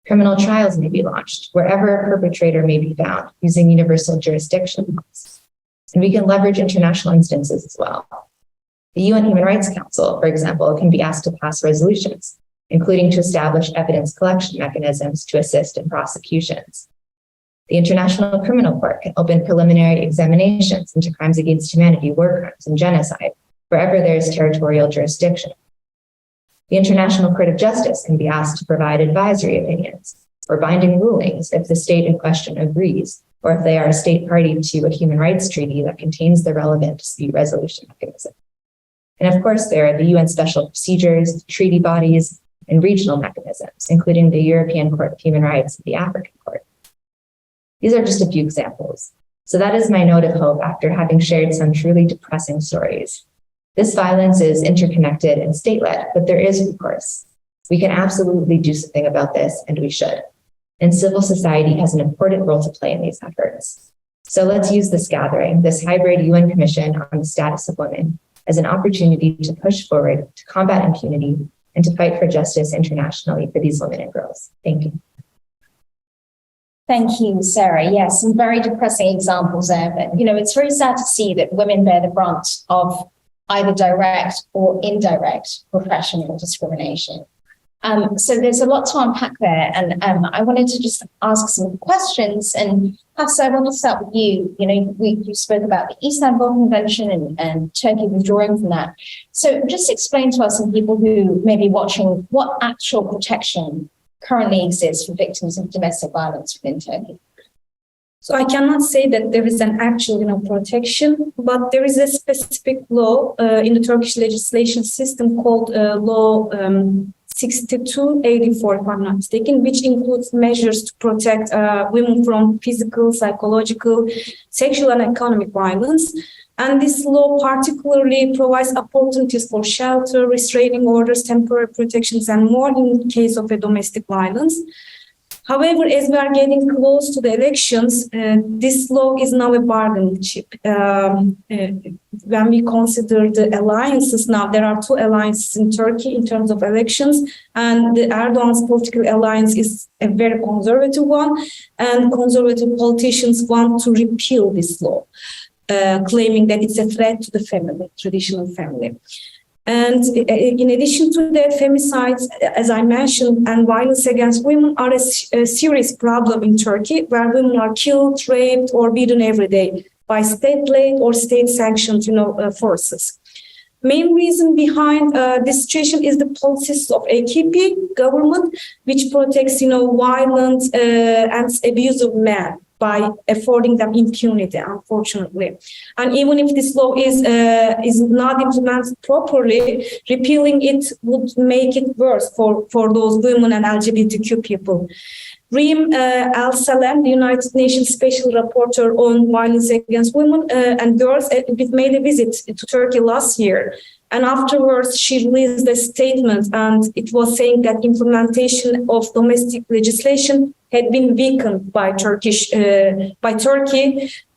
Criminal trials may be launched wherever a perpetrator may be found using universal jurisdiction laws. And we can leverage international instances as well. The UN Human Rights Council, for example, can be asked to pass resolutions, including to establish evidence collection mechanisms to assist in prosecutions. The International Criminal Court can open preliminary examinations into crimes against humanity, war crimes, and genocide, wherever there is territorial jurisdiction. The International Court of Justice can be asked to provide advisory opinions or binding rulings if the state in question agrees, or if they are a state party to a human rights treaty that contains the relevant dispute resolution mechanism. And of course, there are the UN special procedures, treaty bodies, and regional mechanisms, including the European Court of Human Rights and the African Court. These are just a few examples. So that is my note of hope after having shared some truly depressing stories. This violence is interconnected and state-led, but there is recourse. We can absolutely do something about this, and we should. And civil society has an important role to play in these efforts. So let's use this gathering, this hybrid UN Commission on the Status of Women, as an opportunity to push forward, to combat impunity, and to fight for justice internationally for these women and girls. Thank you. Thank you, Sarah. Yes, some very depressing examples there. But, it's very sad to see that women bear the brunt of either direct or indirect professional discrimination. So there's a lot to unpack there. And I wanted to just ask some questions. And Hafsa, I want to start with you. You spoke about the Istanbul Convention and Turkey withdrawing from that. So just explain to us and people who may be watching what actual protection currently exists for victims of domestic violence within Turkey. So I cannot say that there is an actual, protection, but there is a specific law in the Turkish legislation system called Law 6284, if I'm not mistaken, which includes measures to protect women from physical, psychological, sexual, and economic violence. And this law particularly provides opportunities for shelter, restraining orders, temporary protections, and more in case of a domestic violence. However, as we are getting close to the elections, this law is now a bargaining chip. When we consider the alliances now, there are two alliances in Turkey in terms of elections, and the Erdogan's political alliance is a very conservative one, and conservative politicians want to repeal this law, claiming that it's a threat to the family, traditional family. And in addition to that, femicides, as I mentioned, and violence against women are a serious problem in Turkey, where women are killed, raped, or beaten every day by state-led or state-sanctioned, forces. Main reason behind this situation is the policies of AKP government, which protects, violent and abusive men by affording them impunity, unfortunately. And even if this law is not implemented properly, repealing it would make it worse for those women and LGBTQ people. Reem Al-Salem, the United Nations Special Rapporteur on Violence Against Women and Girls, made a visit to Turkey last year. And afterwards, she released a statement, and it was saying that implementation of domestic legislation had been weakened by Turkey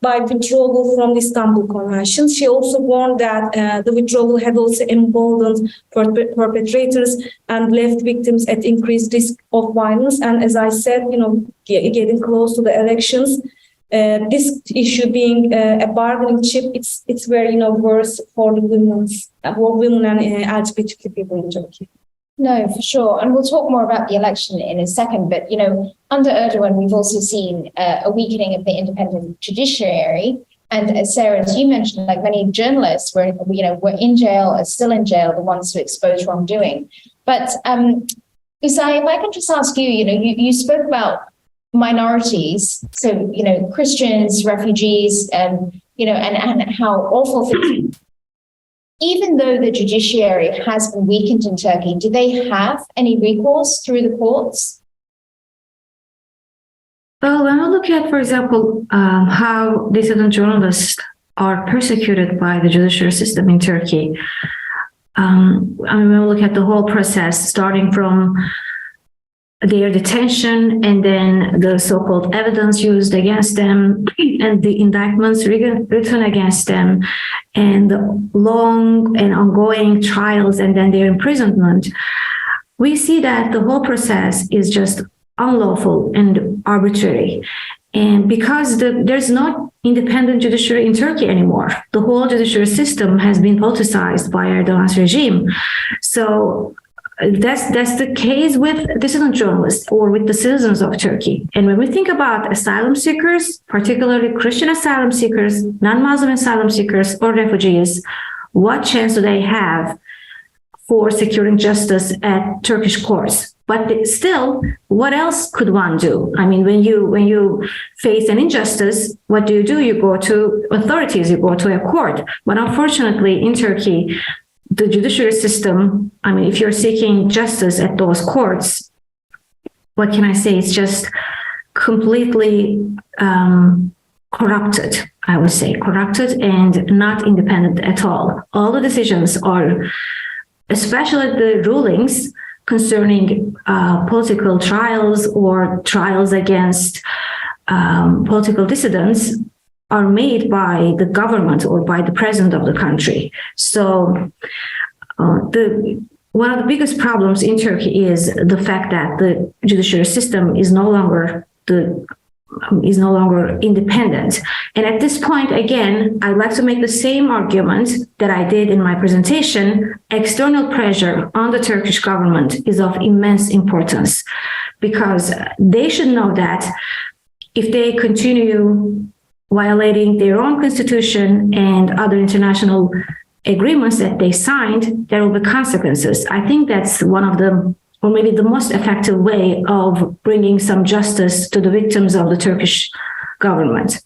by withdrawal from the Istanbul Convention. She also warned that the withdrawal had also emboldened perpetrators and left victims at increased risk of violence. And as I said, getting close to the elections, this issue being a bargaining chip, it's very worse for the women and LGBTQ people in Turkey. No, for sure. And we'll talk more about the election in a second. But, under Erdogan, we've also seen a weakening of the independent judiciary. And as Sarah, as you mentioned, like many journalists were in jail, are still in jail, the ones who expose wrongdoing. But Isai, if I can just ask you, you spoke about minorities, so, Christians, refugees, and how awful things. Even though the judiciary has been weakened in Turkey, do they have any recourse through the courts? Well, when we look at, for example, how dissident journalists are persecuted by the judiciary system in Turkey, when we look at the whole process, starting from their detention and then the so-called evidence used against them and the indictments written against them and the long and ongoing trials and then their imprisonment, we see that the whole process is just unlawful and arbitrary. And because there's no independent judiciary in Turkey anymore, the whole judiciary system has been politicized by Erdogan's regime. So that's the case with dissident journalists or with the citizens of Turkey. And when we think about asylum seekers, particularly Christian asylum seekers, non-Muslim asylum seekers, or refugees, what chance do they have for securing justice at Turkish courts? But still, what else could one do? I mean, when you face an injustice, what do? You go to authorities, you go to a court. But unfortunately, in Turkey, the judiciary system, I mean, if you're seeking justice at those courts, what can I say? It's just completely corrupted, I would say, corrupted and not independent at all. All the decisions are, especially the rulings concerning political trials or trials against political dissidents, are made by the government or by the president of the country. So one of the biggest problems in Turkey is the fact that the judiciary system is no longer independent. And at this point, again, I'd like to make the same argument that I did in my presentation. External pressure on the Turkish government is of immense importance, because they should know that if they continue violating their own constitution and other international agreements that they signed, there will be consequences. I think that's one of the, or maybe the most effective way of bringing some justice to the victims of the Turkish government.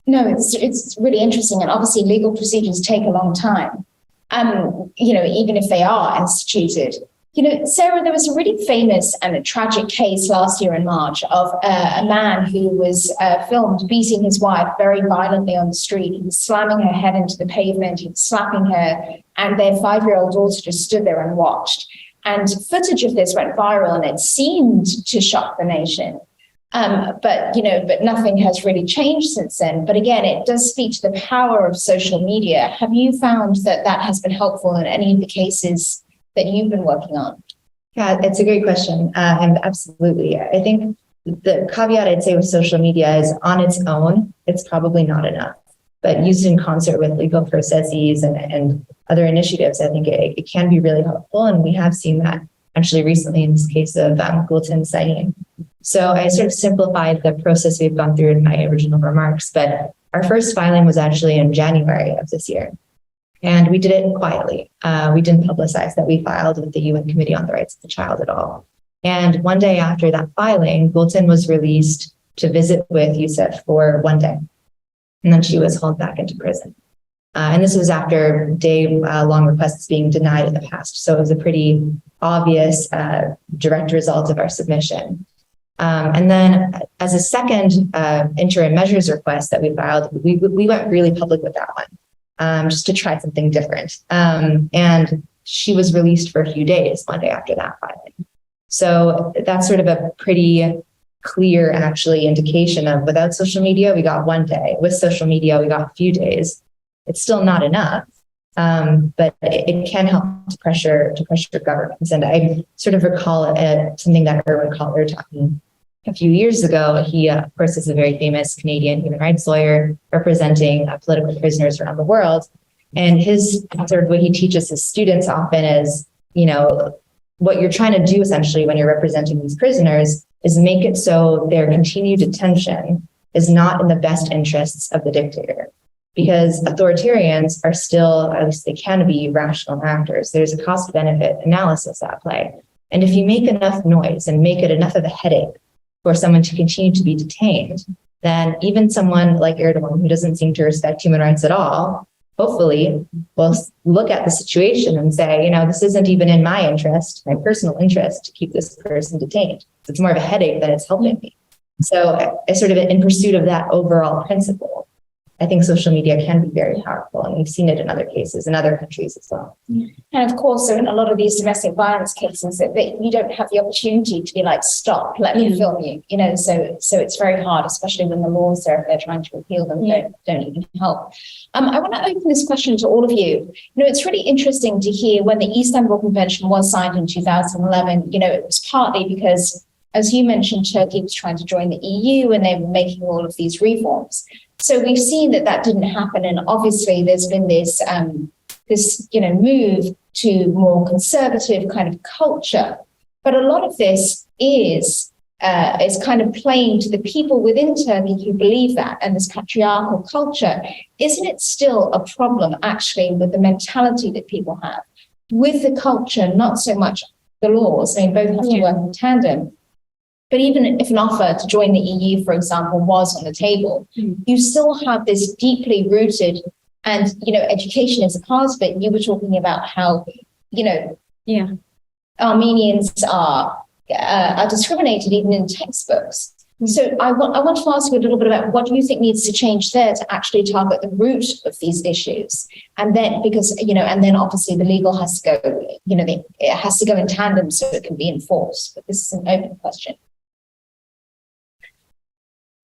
No, it's really interesting. And obviously legal procedures take a long time, even if they are instituted. Sarah, there was a really famous and a tragic case last year in March of a man who was filmed beating his wife very violently on the street. He was slamming her head into the pavement, he was slapping her, and their 5-year-old daughter just stood there and watched. And footage of this went viral, and it seemed to shock the nation. But nothing has really changed since then. But again, it does speak to the power of social media. Have you found that that has been helpful in any of the cases that you've been working on? Yeah, it's a great question. And absolutely. I think the caveat I'd say with social media is on its own, it's probably not enough. But used in concert with legal processes and other initiatives, I think it can be really helpful. And we have seen that actually recently in this case of Gülten citing. So I sort of simplified the process we've gone through in my original remarks, but our first filing was actually in January of this year. And we did it quietly. We didn't publicize that we filed with the UN Committee on the Rights of the Child at all. And one day after that filing, Gülten was released to visit with Yusuf for 1 day. And then she was hauled back into prison. And this was after day-long requests being denied in the past. So it was a pretty obvious direct result of our submission. And then as a second interim measures request that we filed, we went really public with that one. Just to try something different. And she was released for a few days, 1 day after that filing. So that's sort of a pretty clear, actually, indication of without social media, we got 1 day. With social media, we got a few days. It's still not enough, but it can help to pressure governments. And I sort of recall something that Erwin Collar talking a few years ago. He, of course, is a very famous Canadian human rights lawyer representing political prisoners around the world. And his sort of what he teaches his students often is, what you're trying to do essentially when you're representing these prisoners is make it so their continued detention is not in the best interests of the dictator. Because authoritarians are still, at least they can be, rational actors. There's a cost-benefit analysis at play. And if you make enough noise and make it enough of a headache for someone to continue to be detained, then even someone like Erdogan, who doesn't seem to respect human rights at all, hopefully will look at the situation and say, this isn't even in my interest, my personal interest, to keep this person detained. It's more of a headache than it's helping me. So I sort of, in pursuit of that overall principle, I think social media can be very powerful, and we've seen it in other cases in other countries as well. And of course, in a lot of these domestic violence cases, that you don't have the opportunity to be like, stop, let me film you. So it's very hard, especially when the laws there, if they're trying to repeal them, don't even help. I want to open this question to all of you. It's really interesting to hear when the Istanbul Convention was signed in 2011. It was partly because, as you mentioned, Turkey was trying to join the EU and they were making all of these reforms. So we've seen that didn't happen, and obviously there's been this move to more conservative kind of culture. But a lot of this is kind of playing to the people within Turkey who believe that, and this patriarchal culture. Isn't it still a problem actually with the mentality that people have with the culture, not so much the laws? I mean, both have to work in tandem. But even if an offer to join the EU, for example, was on the table, you still have this deeply rooted And, education is a part of it. You were talking about how, Armenians are discriminated even in textbooks. So I want to ask you a little bit about what do you think needs to change there to actually target the root of these issues, and then and then obviously the legal has to go, it has to go in tandem so it can be enforced. But this is an open question.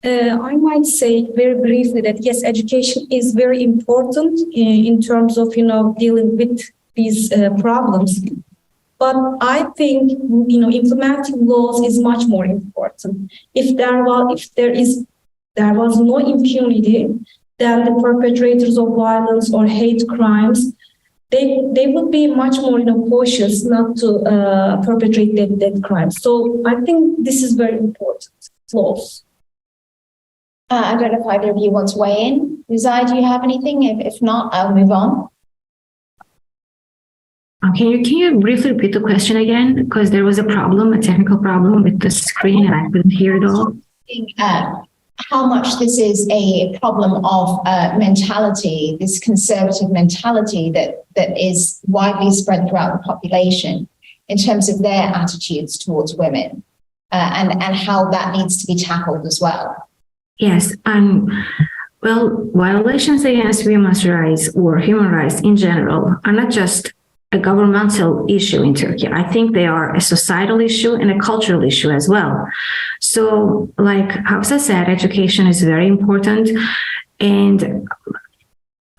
I might say very briefly that yes, education is very important in terms of dealing with these problems. But I think implementing laws is much more important. If there was no impunity, then the perpetrators of violence or hate crimes, they would be much more cautious not to perpetrate that crime. So I think this is very important. Laws. I don't know if either of you want to weigh in. Rizai, do you have anything? If not, I'll move on. Can you briefly repeat the question again? Because there was a technical problem with the screen and I couldn't hear it all. How much this is a problem of mentality, this conservative mentality that is widely spread throughout the population in terms of their attitudes towards women, and how that needs to be tackled as well. Yes, violations against women's rights or human rights in general are not just a governmental issue in Turkey. I think they are a societal issue and a cultural issue as well. So, like Hafsa said, education is very important. And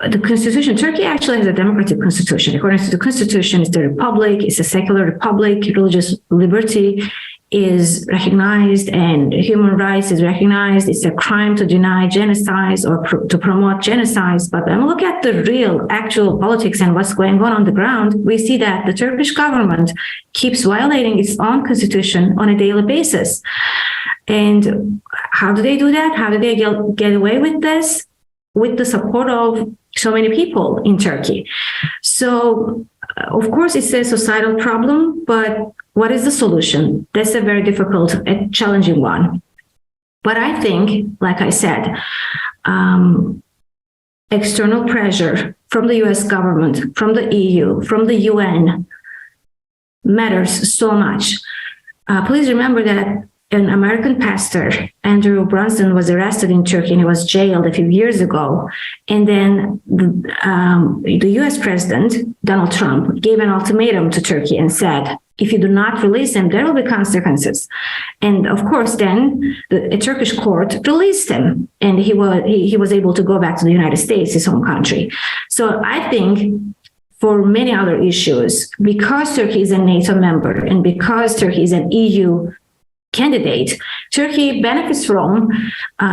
the constitution, Turkey actually has a democratic constitution. According to the constitution, it's the republic, it's a secular republic, religious liberty is recognized and human rights is recognized. It's a crime to deny genocide or to promote genocide. But when we look at the real, actual politics and what's going on the ground, we see that the Turkish government keeps violating its own constitution on a daily basis. And how do they do that? How do they get away with this? With the support of so many people in Turkey. So, of course, it's a societal problem, but what is the solution? That's a very difficult and challenging one. But I think, like I said, external pressure from the US government, from the EU, from the UN matters so much. Please remember that an American pastor, Andrew Brunson, was arrested in Turkey and he was jailed a few years ago. And then the US president, Donald Trump, gave an ultimatum to Turkey and said, if you do not release him, there will be consequences. And of course, then a Turkish court released him and he was able to go back to the United States, his home country. So I think for many other issues, because Turkey is a NATO member and because Turkey is an EU candidate, Turkey benefits from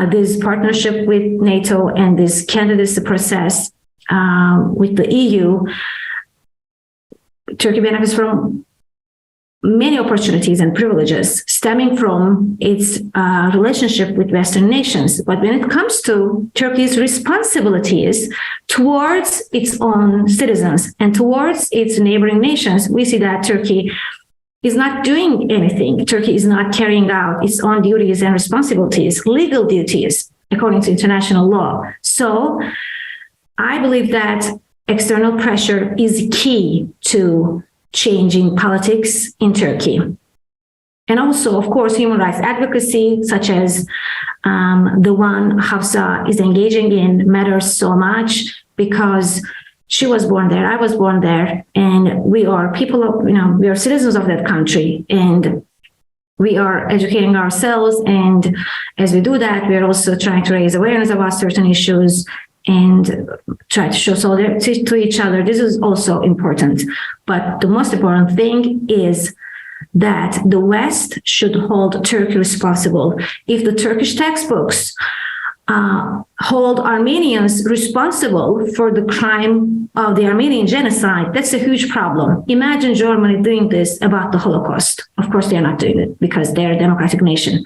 this partnership with NATO and this candidacy process with the EU. Turkey benefits from many opportunities and privileges stemming from its relationship with Western nations. But when it comes to Turkey's responsibilities towards its own citizens and towards its neighboring nations, we see that Turkey is not doing anything. Turkey is not carrying out its own duties and responsibilities, legal duties, according to international law. So I believe that external pressure is key to changing politics in Turkey. And also, of course, human rights advocacy, such as the one Hafsa is engaging in, matters so much because she was born there, I was born there, and we are people of, we are citizens of that country, and we are educating ourselves. And as we do that, we are also trying to raise awareness about certain issues and try to show solidarity to each other. This is also important. But the most important thing is that the West should hold Turkey responsible. If the Turkish textbooks hold Armenians responsible for the crime of the Armenian genocide, that's a huge problem. Imagine Germany doing this about the Holocaust. Of course, they're not doing it because they're a democratic nation.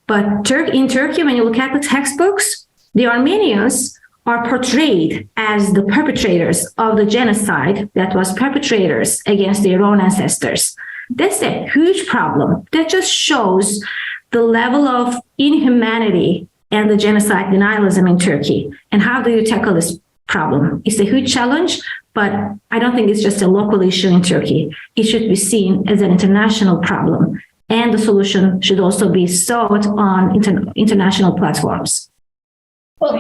But in Turkey, when you look at the textbooks, the Armenians are portrayed as the perpetrators of the genocide that was perpetrators against their own ancestors. That's a huge problem. That just shows the level of inhumanity and the genocide denialism in Turkey. And how do you tackle this problem. It's a huge challenge, but I don't think it's just a local issue in Turkey. It should be seen as an international problem, and the solution should also be sought on international platforms. Well,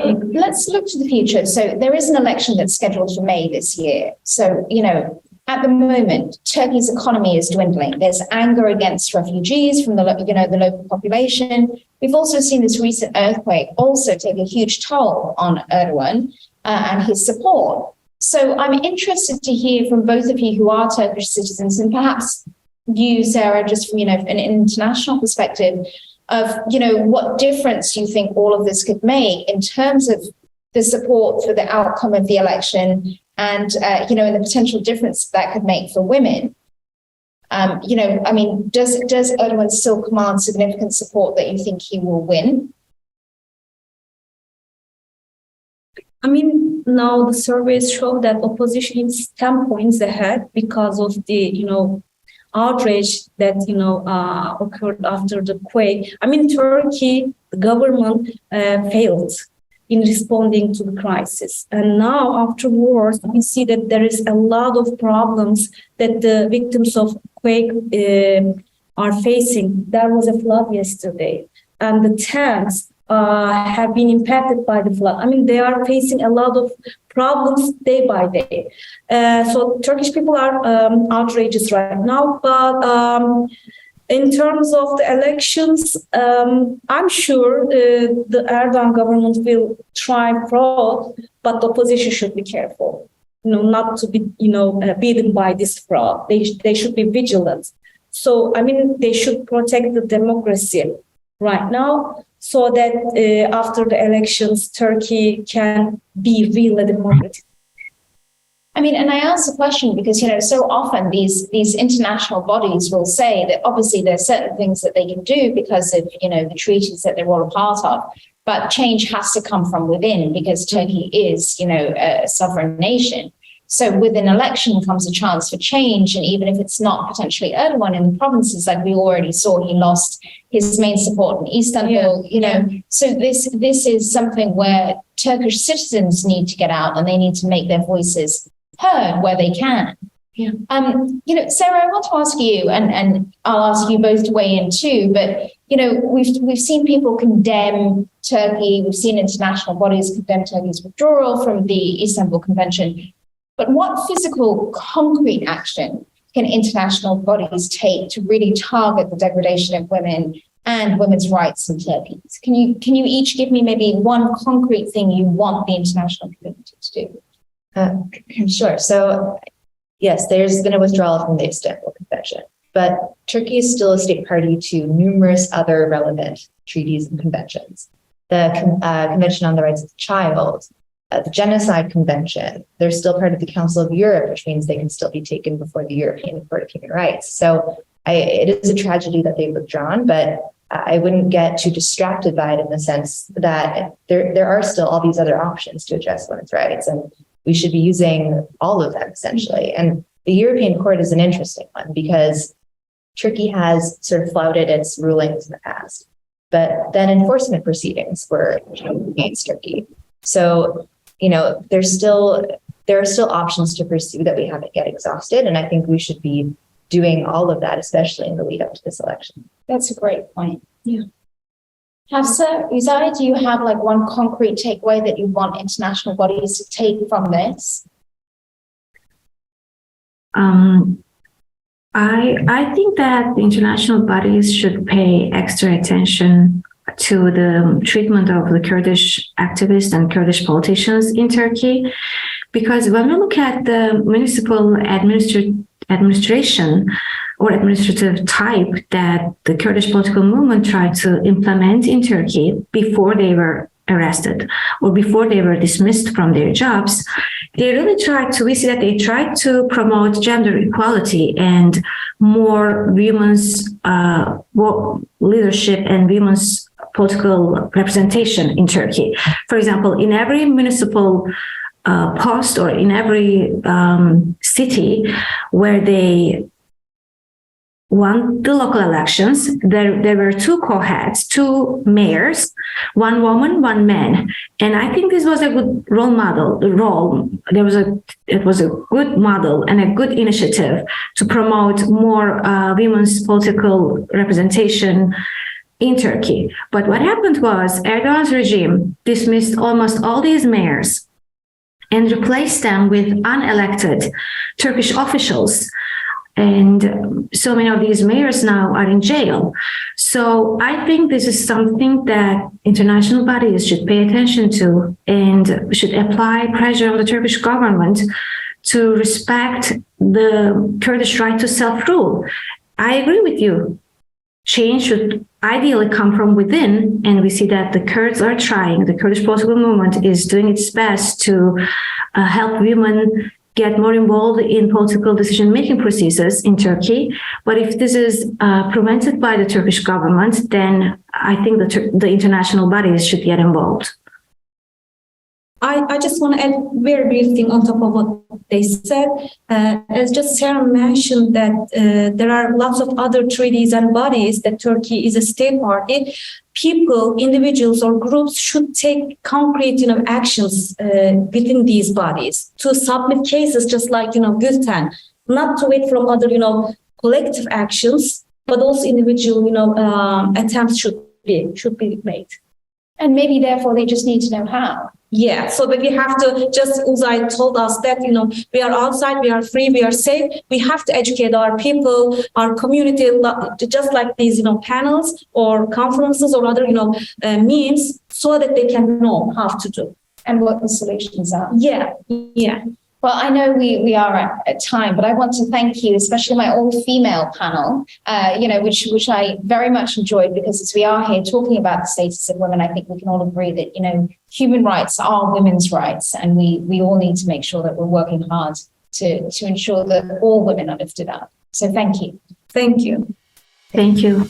let's look to the future. So there is an election that's scheduled for May this year. So, at the moment, Turkey's economy is dwindling. There's anger against refugees from the local population. We've also seen this recent earthquake also take a huge toll on Erdogan and his support. So I'm interested to hear from both of you who are Turkish citizens, and perhaps you, Sarah, just from an international perspective of what difference you think all of this could make in terms of the support for the outcome of the election, and and the potential difference that could make for women. Does Erdogan still command significant support that you think he will win? Now the surveys show that opposition is 10 points ahead because of the, outrage that, occurred after the quake. Turkey, the government failed in responding to the crisis. And now afterwards, we see that there is a lot of problems that the victims of quake are facing. There was a flood yesterday, and the tanks have been impacted by the flood. They are facing a lot of problems day by day. So Turkish people are outrageous right now, but in terms of the elections, I'm sure the Erdogan government will try fraud, but the opposition should be careful, not to be, beaten by this fraud. They should be vigilant. So, they should protect the democracy right now, so that after the elections, Turkey can be really democratic. And I ask the question because, so often these international bodies will say that obviously there are certain things that they can do because of, the treaties that they're all a part of, but change has to come from within because Turkey is, a sovereign nation. So with an election comes a chance for change. And even if it's not potentially Erdogan in the provinces, like we already saw, he lost his main support in Istanbul, So this is something where Turkish citizens need to get out and they need to make their voices heard where they can. Yeah. Sarah, I want to ask you, and I'll ask you both to weigh in too, but, we've seen people condemn Turkey. We've seen international bodies condemn Turkey's withdrawal from the Istanbul Convention. But what physical, concrete action can international bodies take to really target the degradation of women and women's rights in Turkey? Can you each give me maybe one concrete thing you want the international community to do? Sure. So, yes, there's been a withdrawal from the Istanbul Convention, but Turkey is still a state party to numerous other relevant treaties and conventions. The Convention on the Rights of the Child, the Genocide Convention, they're still part of the Council of Europe, which means they can still be taken before the European Court of Human Rights. So it is a tragedy that they've withdrawn, but I wouldn't get too distracted by it in the sense that there are still all these other options to address women's rights, and we should be using all of them essentially. And the European Court is an interesting one because Turkey has sort of flouted its rulings in the past, but then enforcement proceedings were against Turkey. So, there are still options to pursue that we haven't yet exhausted. And I think we should be doing all of that, especially in the lead up to this election. That's a great point. Yeah. Hafsa, Uzai, do you have one concrete takeaway that you want international bodies to take from this? I think that the international bodies should pay extra attention to the treatment of the Kurdish activists and Kurdish politicians in Turkey, because when we look at the municipal administration or administrative type that the Kurdish political movement tried to implement in Turkey before they were arrested or before they were dismissed from their jobs, we see that they tried to promote gender equality and more women's leadership and women's political representation in Turkey. For example, in every municipal post or in every city where they won the local elections. There were two co-heads, two mayors, one woman, one man. And I think this was a good role model. It was a good model and a good initiative to promote more women's political representation in Turkey. But what happened was Erdogan's regime dismissed almost all these mayors and replaced them with unelected Turkish officials. And so many of these mayors now are in jail. So I think this is something that international bodies should pay attention to and should apply pressure on the Turkish government to respect the Kurdish right to self-rule. I agree with you. Change should ideally come from within, and we see that the Kurds are trying. The Kurdish political movement is doing its best to help women get more involved in political decision-making processes in Turkey. But if this is prevented by the Turkish government, then I think the international bodies should get involved. I just want to add very brief thing on top of what they said. As just Sarah mentioned that there are lots of other treaties and bodies that Turkey is a state party. People, individuals or groups should take concrete, actions within these bodies to submit cases just like, Gülten, not to wait from other, collective actions, but also individual, attempts should be made. And maybe therefore they just need to know how. Yeah, so but we have to, just Uzay told us that, we are outside, we are free, we are safe. We have to educate our people, our community, just like these, panels or conferences or other, means so that they can know how to do. And what the solutions are. Yeah. Well, I know we are at time, but I want to thank you, especially my all-female panel, which I very much enjoyed, because as we are here talking about the status of women, I think we can all agree that, human rights are women's rights, and we all need to make sure that we're working hard to ensure that all women are lifted up. So thank you. Thank you. Thank you.